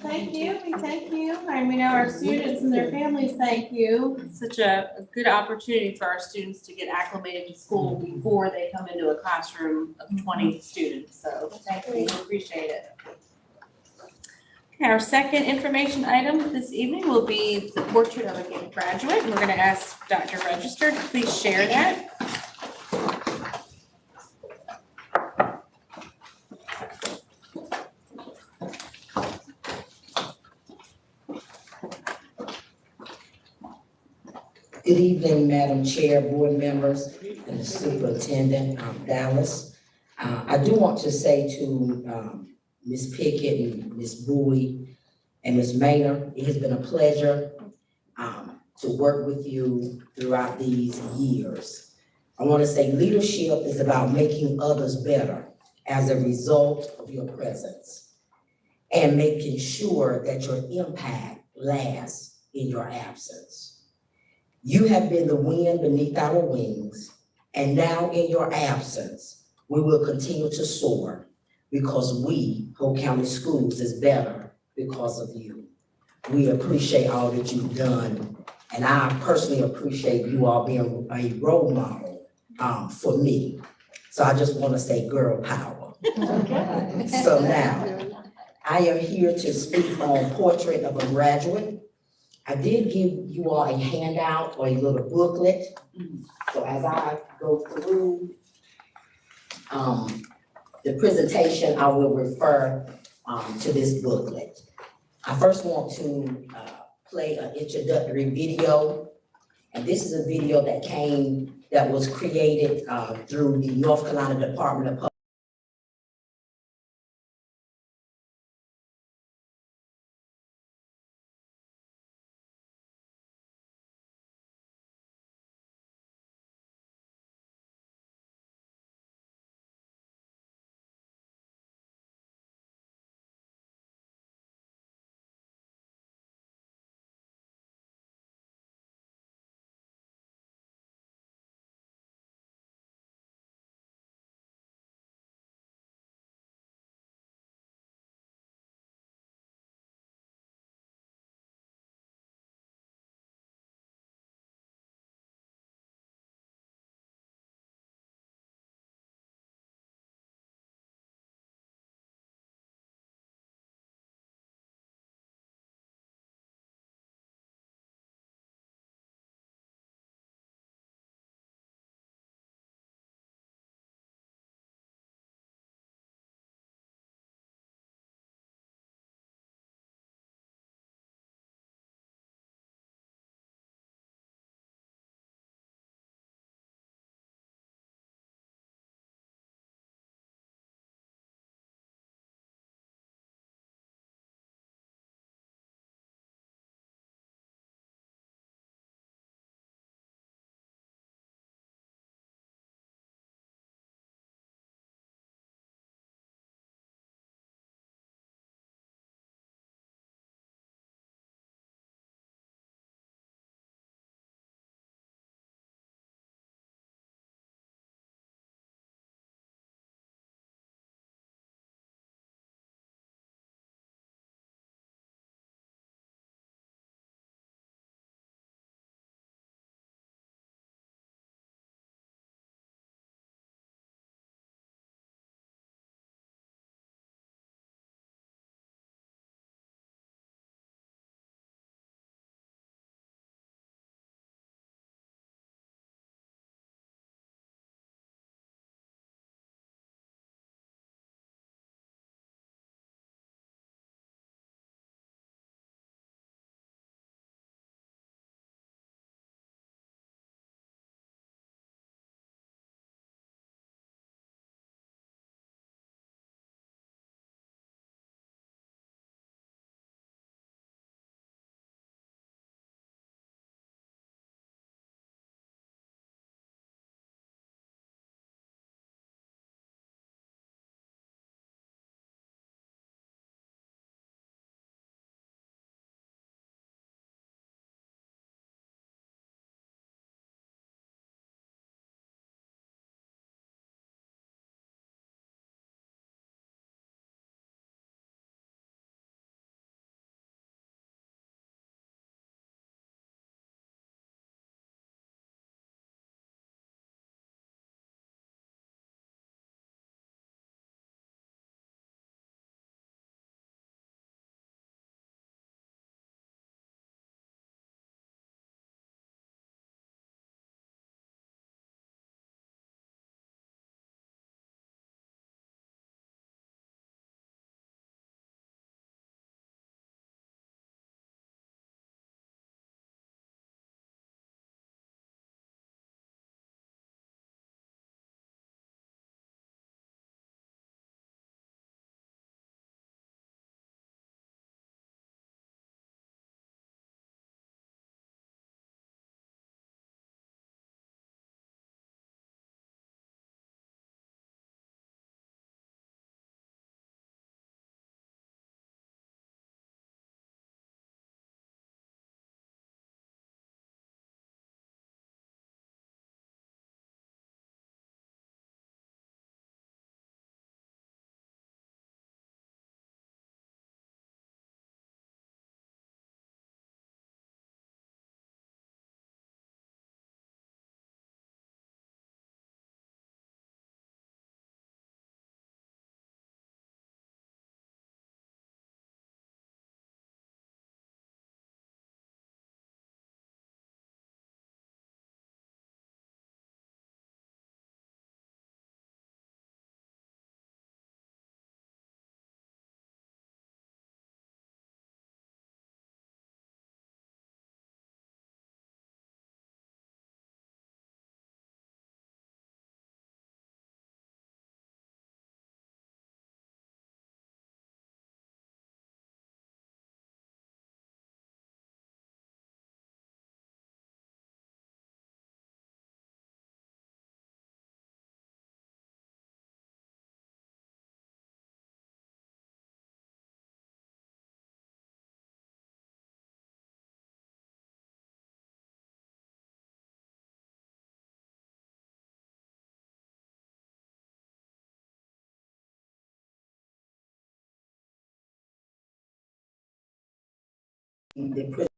Thank you, we thank you, and we know our students and their families thank you. It's such a good opportunity for our students to get acclimated to school before they come into a classroom of 20 students, so thank you, we appreciate it. Okay, our second information item this evening will be the portrait of a graduate, and we're gonna ask Dr. Register to please share that. Good evening, Madam Chair, board members, and the superintendent, Dallas. I do want to say to Ms. Pickett and Ms. Bowie and Ms. Maynard, it has been a pleasure to work with you throughout these years. I want to say leadership is about making others better as a result of your presence and making sure that your impact lasts in your absence. You have been the wind beneath our wings, and now in your absence, we will continue to soar because we, Polk County Schools, is better because of you. We appreciate all that you've done, and I personally appreciate you all being a role model for me. So I just want to say girl power. So now, I am here to speak on Portrait of a Graduate. I did give you all a handout or a little booklet. So as I go through the presentation, I will refer to this booklet. I first want to play an introductory video. And this is a video that was created through the North Carolina Department of Public they put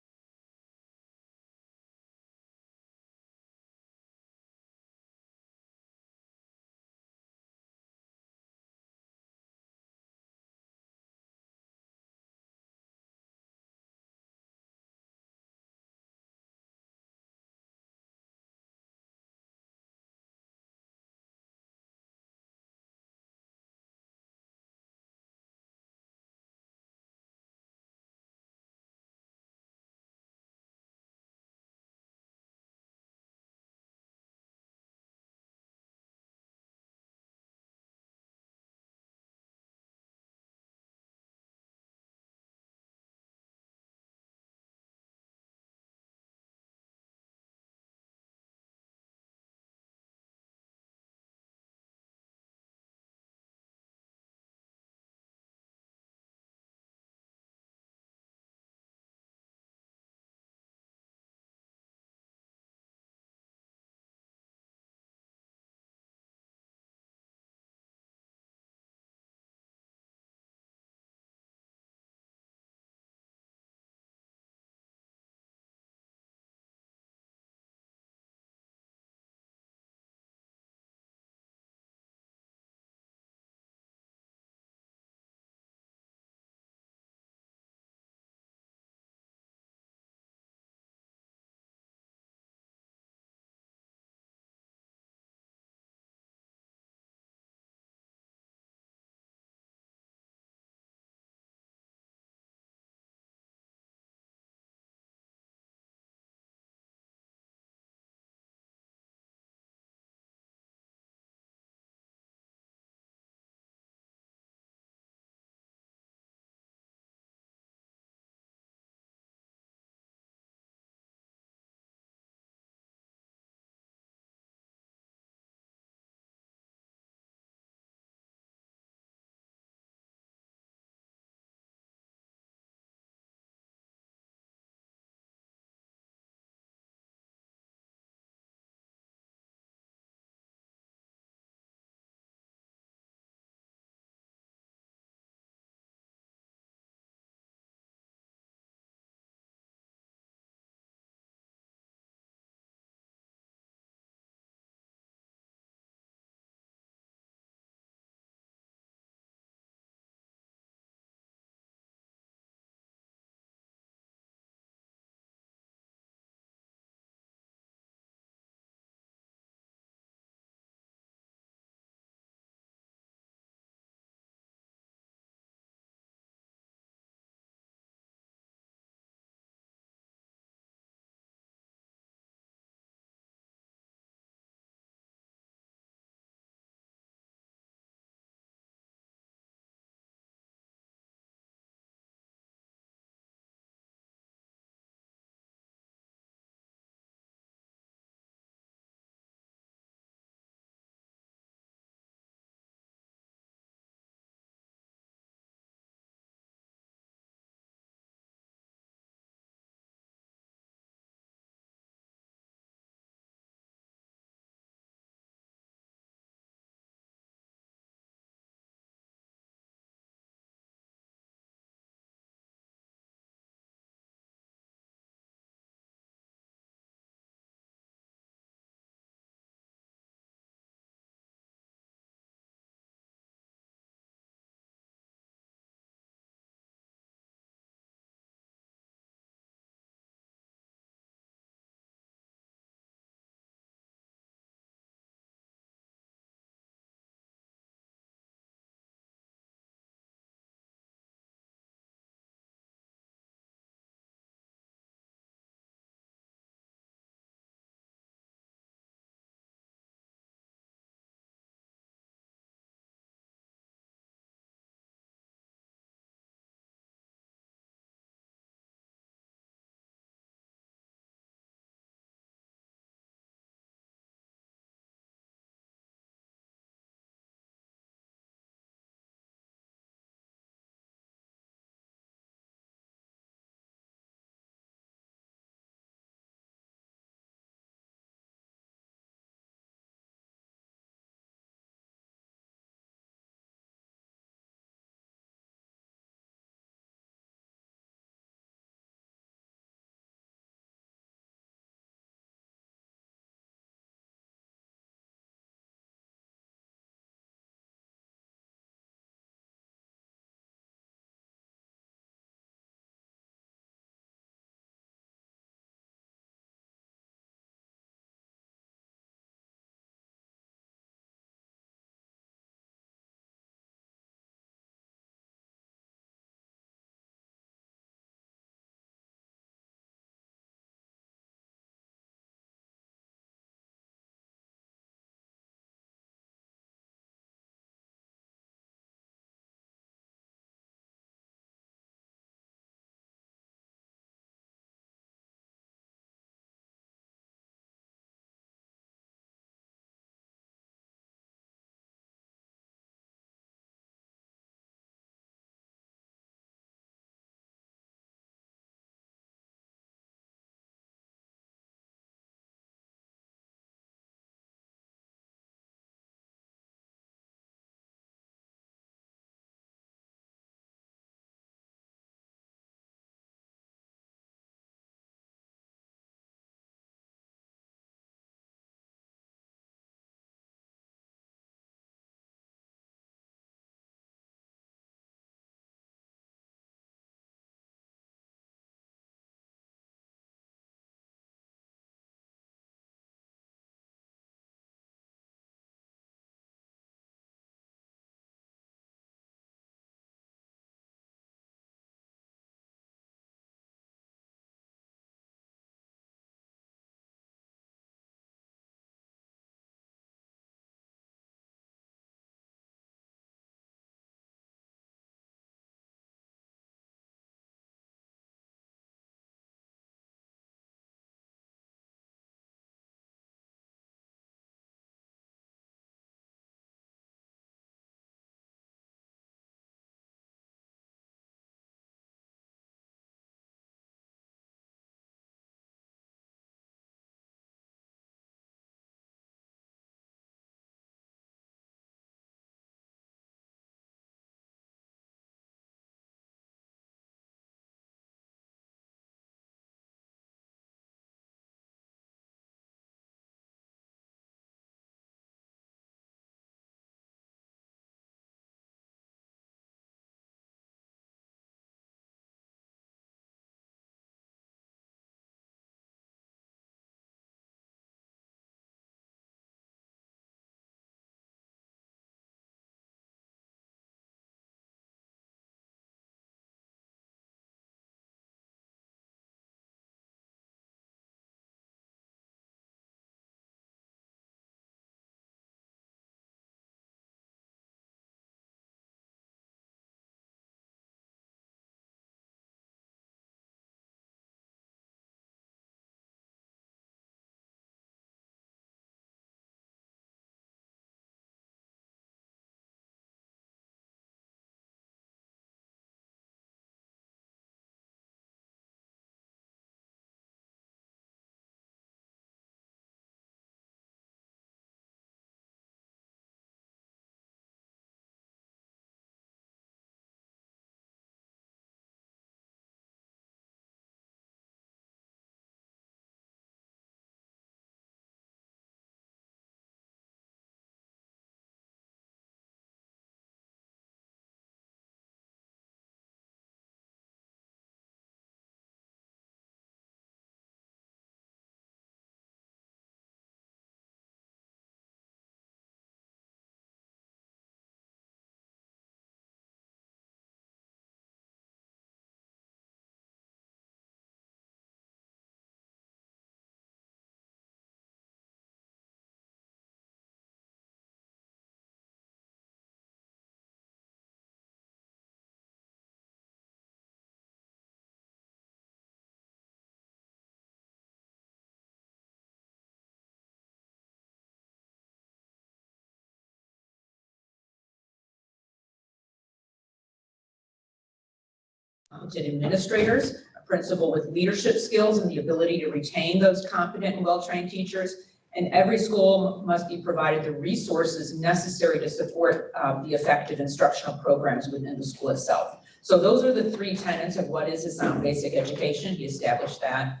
Competent administrators, a principal with leadership skills and the ability to retain those competent and well-trained teachers. And every school must be provided the resources necessary to support the effective instructional programs within the school itself. So those are the three tenets of what is a sound basic education. He established that.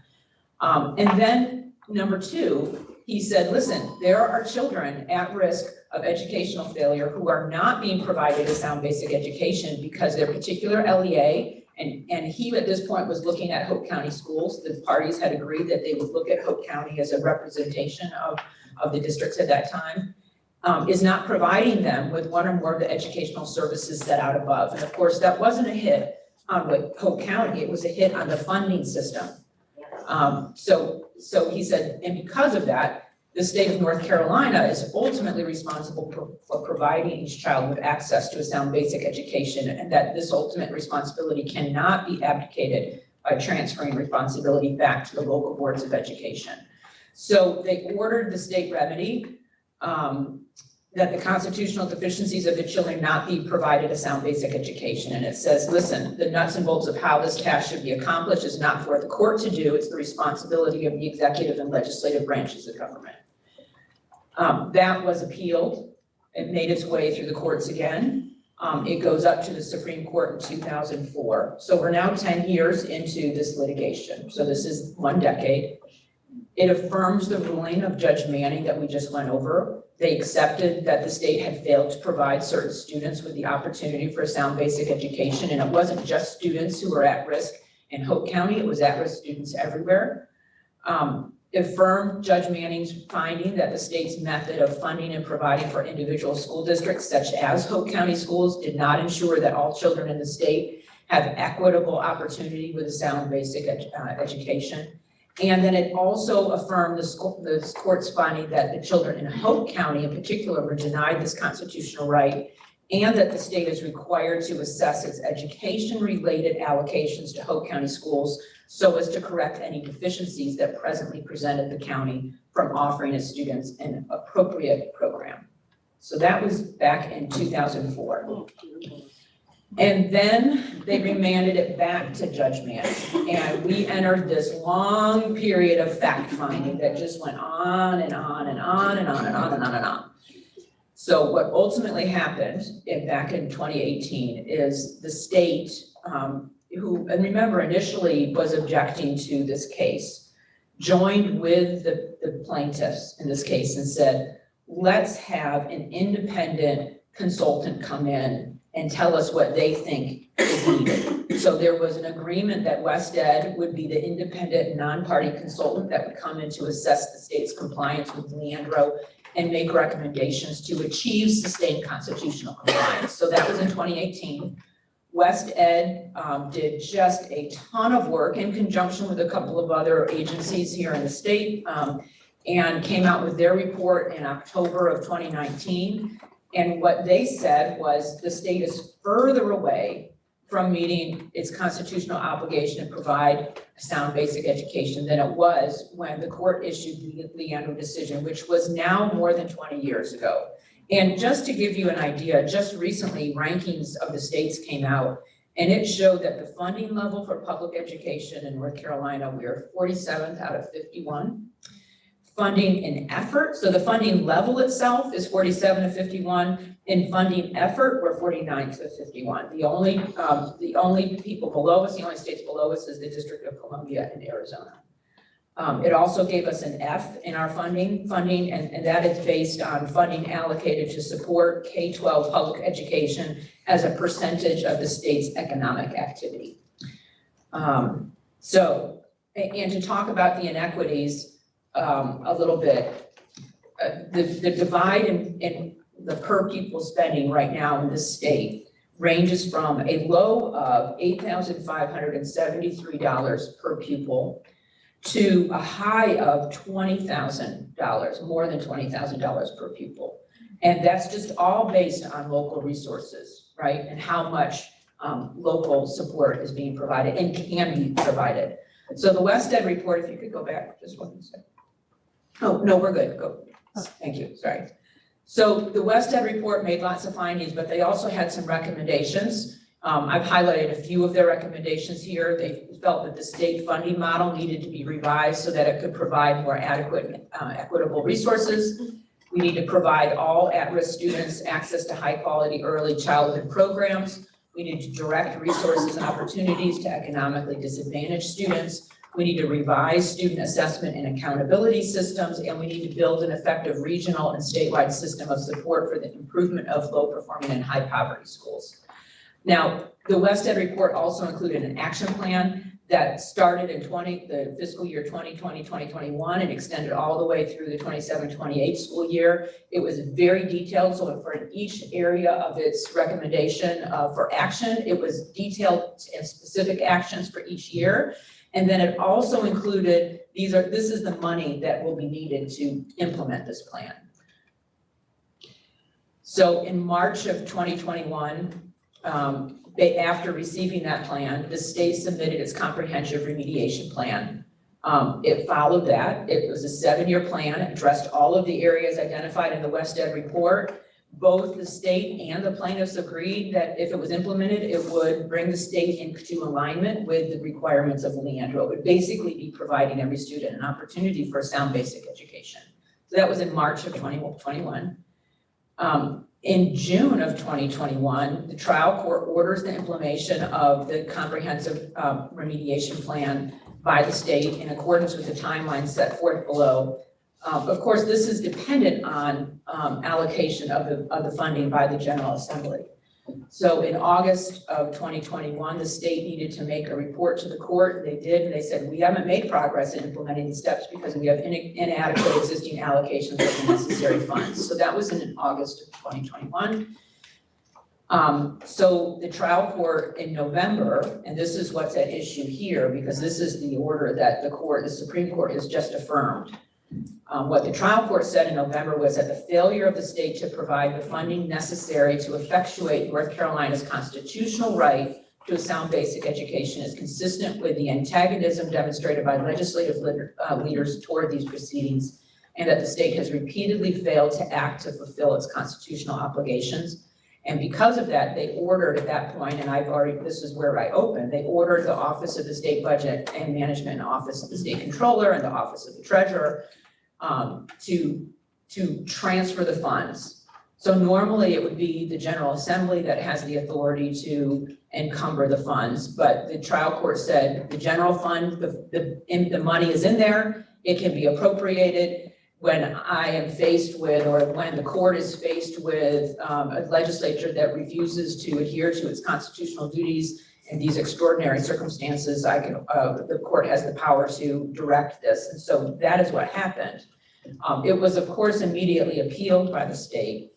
And then number two, he said, listen, there are children at risk of educational failure who are not being provided a sound basic education because their particular LEA, and he at this point was looking at Hope County schools. The parties had agreed that they would look at Hope County as a representation of the districts at that time, is not providing them with one or more of the educational services set out above. And of course, that wasn't a hit on Hope County, it was a hit on the funding system. So he said, and because of that, the state of North Carolina is ultimately responsible for providing each child with access to a sound basic education, and that this ultimate responsibility cannot be abdicated by transferring responsibility back to the local boards of education. So they ordered the state remedy that the constitutional deficiencies of the children not be provided a sound basic education. And it says, listen, the nuts and bolts of how this task should be accomplished is not for the court to do, it's the responsibility of the executive and legislative branches of government. That was appealed. It made its way through the courts again. It goes up to the Supreme Court in 2004. So we're now 10 years into this litigation. So this is 1 decade. It affirms the ruling of Judge Manning that we just went over. They accepted that the state had failed to provide certain students with the opportunity for a sound basic education. And it wasn't just students who were at risk in Hope County, it was at-risk students everywhere. Affirmed Judge Manning's finding that the state's method of funding and providing for individual school districts, such as Hope County schools, did not ensure that all children in the state have equitable opportunity with a sound basic education. And then it also affirmed the court's finding that the children in Hope County in particular were denied this constitutional right, and that the state is required to assess its education-related allocations to Hope County schools so as to correct any deficiencies that presently presented the county from offering its students an appropriate program. So that was back in 2004. And then they remanded it back to Judge Manning, and we entered this long period of fact-finding that just went on and on and on and on and on and on and on. So what ultimately happened back in 2018 is the state, who, and remember, initially was objecting to this case, joined with the plaintiffs in this case and said, let's have an independent consultant come in and tell us what they think is needed. So there was an agreement that West Ed would be the independent non-party consultant that would come in to assess the state's compliance with Leandro and make recommendations to achieve sustained constitutional compliance. So that was in 2018. West Ed did just a ton of work in conjunction with a couple of other agencies here in the state and came out with their report in October of 2019. And what they said was the state is further away from meeting its constitutional obligation to provide a sound basic education than it was when the court issued the Leandro decision, which was now more than 20 years ago. And just to give you an idea, just recently rankings of the states came out and it showed that the funding level for public education in North Carolina, we are 47th out of 51. Funding in effort, so the funding level itself is 47 to 51. In funding effort, we're 49 to 51. The only people below us, the only states below us is the District of Columbia and Arizona. It also gave us an F in our funding, and that is based on funding allocated to support K-12 public education as a percentage of the state's economic activity. And to talk about the inequities a little bit, the divide in the per pupil spending right now in the state ranges from a low of $8,573 per pupil to a high of $20,000, more than $20,000 per pupil. And that's just all based on local resources, right? And how much local support is being provided and can be provided. So the West Ed report, if you could go back just 1 second. Oh, no, we're good, go. Thank you, sorry. So the West Ed report made lots of findings, but they also had some recommendations. I've highlighted a few of their recommendations here. They felt that the state funding model needed to be revised so that it could provide more adequate, equitable resources. We need to provide all at-risk students access to high-quality early childhood programs. We need to direct resources and opportunities to economically disadvantaged students. We need to revise student assessment and accountability systems, and we need to build an effective regional and statewide system of support for the improvement of low-performing and high-poverty schools. Now, the West Ed report also included an action plan that started in the fiscal year 2020, 2021, and extended all the way through the 27-28 school year. It was very detailed, so for each area of its recommendation for action, it was detailed and specific actions for each year. And then it also included, this is the money that will be needed to implement this plan. So in March of 2021, after receiving that plan, the state submitted its comprehensive remediation plan. It followed that. It was a 7-year plan. It addressed all of the areas identified in the West Ed report. Both the state and the plaintiffs agreed that if it was implemented, it would bring the state into alignment with the requirements of Leandro. It would basically be providing every student an opportunity for a sound basic education. So that was in March of 2021. In June of 2021, the trial court orders the implementation of the comprehensive remediation plan by the state in accordance with the timeline set forth below. Of course, this is dependent on allocation of the funding by the General Assembly. So in August of 2021, the state needed to make a report to the court. They did, and they said, we haven't made progress in implementing the steps because we have inadequate existing allocations of the necessary funds. So that was in August of 2021. So the trial court in November, and this is what's at issue here, because this is the order that the Supreme Court has just affirmed. What the trial court said in November was that the failure of the state to provide the funding necessary to effectuate North Carolina's constitutional right to a sound basic education is consistent with the antagonism demonstrated by legislative leaders toward these proceedings, and that the state has repeatedly failed to act to fulfill its constitutional obligations. And because of that, they ordered at that point, and this is where I opened, they ordered the Office of the State Budget and Management, Office of the State Controller, and the Office of the Treasurer to transfer the funds. So normally it would be the General Assembly that has the authority to encumber the funds, but the trial court said the general fund, the money is in there, it can be appropriated. When I am faced with, or when the court is faced with a legislature that refuses to adhere to its constitutional duties in these extraordinary circumstances, the court has the power to direct this. And so that is what happened. It was, of course, immediately appealed by the state.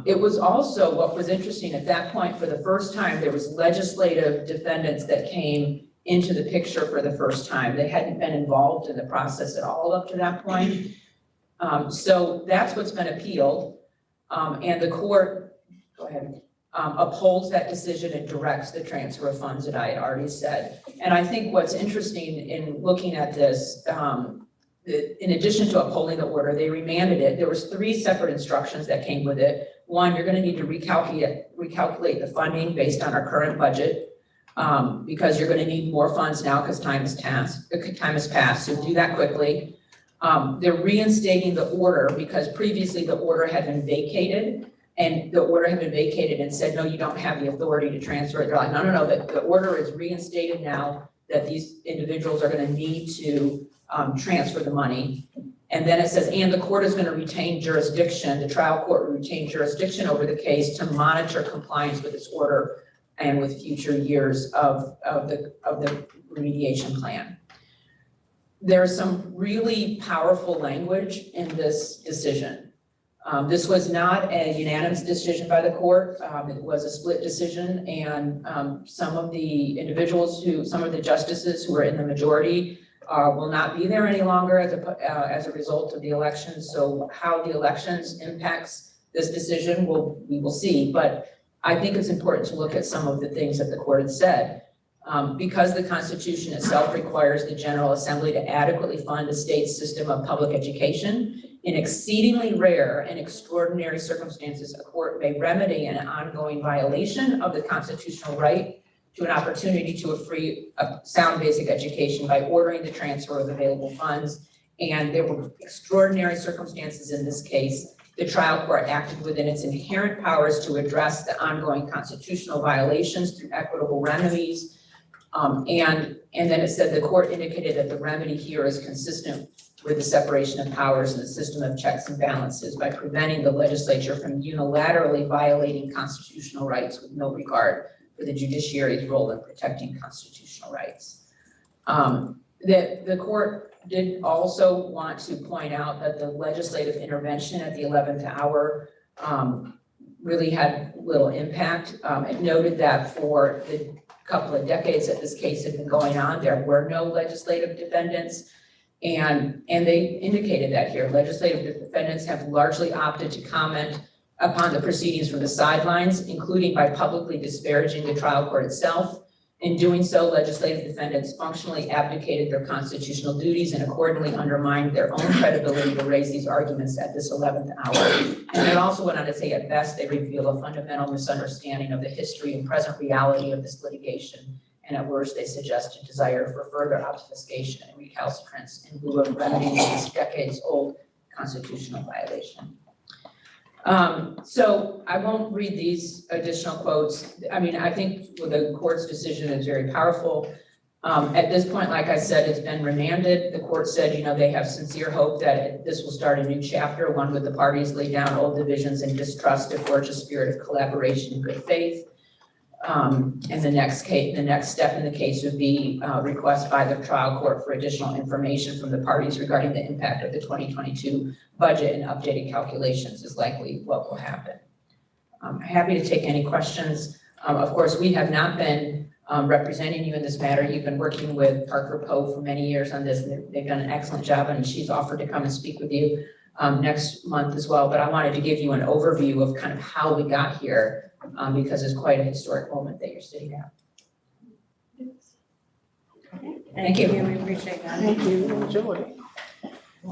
It was also, what was interesting at that point, for the first time, there was legislative defendants that came into the picture for the first time. They hadn't been involved in the process at all up to that point. So that's what's been appealed. And the court, go ahead, upholds that decision and directs the transfer of funds that I had already said. And I think what's interesting in looking at this, in addition to upholding the order, they remanded it. There was 3 separate instructions that came with it. One, you're going to need to recalculate the funding based on our current budget, because you're going to need more funds now because time has passed. So do that quickly. They're reinstating the order because previously the order had been vacated, and the order had been vacated and said, no, you don't have the authority to transfer it. They're like, no, the order is reinstated now that these individuals are going to need to transfer the money. And then it says, and the court is going to retain jurisdiction, the trial court will retain jurisdiction over the case to monitor compliance with this order and with future years of the remediation plan. There's some really powerful language in this decision. This was not a unanimous decision by the court. It was a split decision, and some of the justices who are in the majority will not be there any longer as a result of the elections. So how the elections impacts this decision, we will see. But I think it's important to look at some of the things that the court had said. Because the Constitution itself requires the General Assembly to adequately fund the state's system of public education, in exceedingly rare and extraordinary circumstances, a court may remedy an ongoing violation of the constitutional right to an opportunity to a sound basic education by ordering the transfer of available funds. And there were extraordinary circumstances in this case. The trial court acted within its inherent powers to address the ongoing constitutional violations through equitable remedies. And then it said the court indicated that the remedy here is consistent with the separation of powers and the system of checks and balances by preventing the legislature from unilaterally violating constitutional rights with no regard for the judiciary's role in protecting constitutional rights. The court did also want to point out that the legislative intervention at the 11th hour really had little impact. It noted that for the couple of decades that this case had been going on, there were no legislative defendants. And they indicated that here. Legislative defendants have largely opted to comment upon the proceedings from the sidelines, including by publicly disparaging the trial court itself. In doing so, legislative defendants functionally abdicated their constitutional duties and accordingly undermined their own credibility to raise these arguments at this 11th hour. And it also went on to say, at best, they reveal a fundamental misunderstanding of the history and present reality of this litigation. And at worst, they suggest a desire for further obfuscation and recalcitrance in lieu of remedying this decades-old constitutional violation. So I won't read these additional quotes. I mean, I think the court's decision is very powerful. At this point, like I said, it's been remanded. The court said, you know, they have sincere hope that this will start a new chapter, one with the parties lay down old divisions and distrust to forge a spirit of collaboration and good faith. And the next step in the case would be request by the trial court for additional information from the parties regarding the impact of the 2022 budget and updated calculations is likely what will happen. I'm happy to take any questions. Of course, we have not been representing you in this matter. You've been working with Parker Poe for many years on this. They've done an excellent job, and she's offered to come and speak with you next month as well. But I wanted to give you an overview of kind of how we got here. Because it's quite a historic moment that you're sitting at. Thank you, we appreciate that. Thank you, enjoy it.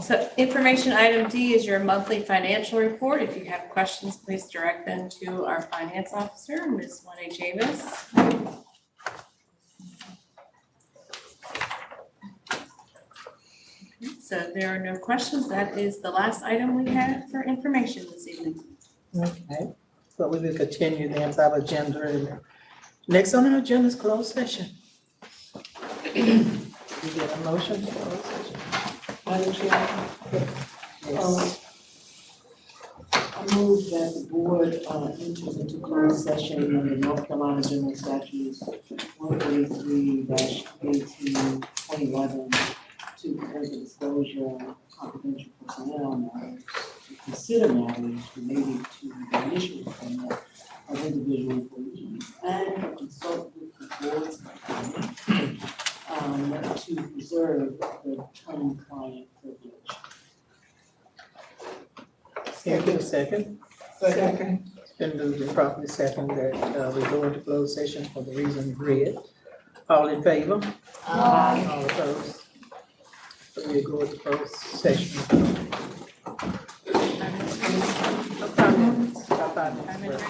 So information item D is your monthly financial report. If you have questions, please direct them to our finance officer, Ms. Juana Javis. So if there are no questions, that is the last item we have for information this evening. Okay, so we will continue the entire agenda. Next on our agenda is closed session. You get a motion to close session? Madam Chair, Yes. I move that the board enters into closed session under North Carolina General Statutes 143-18-2011 to further disclosure of confidential personnel matters, to consider matters related to the initial appointment of individual employees and to consult with the board's attorney to preserve the attorney-client privilege. Can I get a second? Second. It's been moved and properly second that we go into closed session for the reason read. All in favor? Aye. All opposed? So we go into closed session. 5 minutes. About 5 minutes.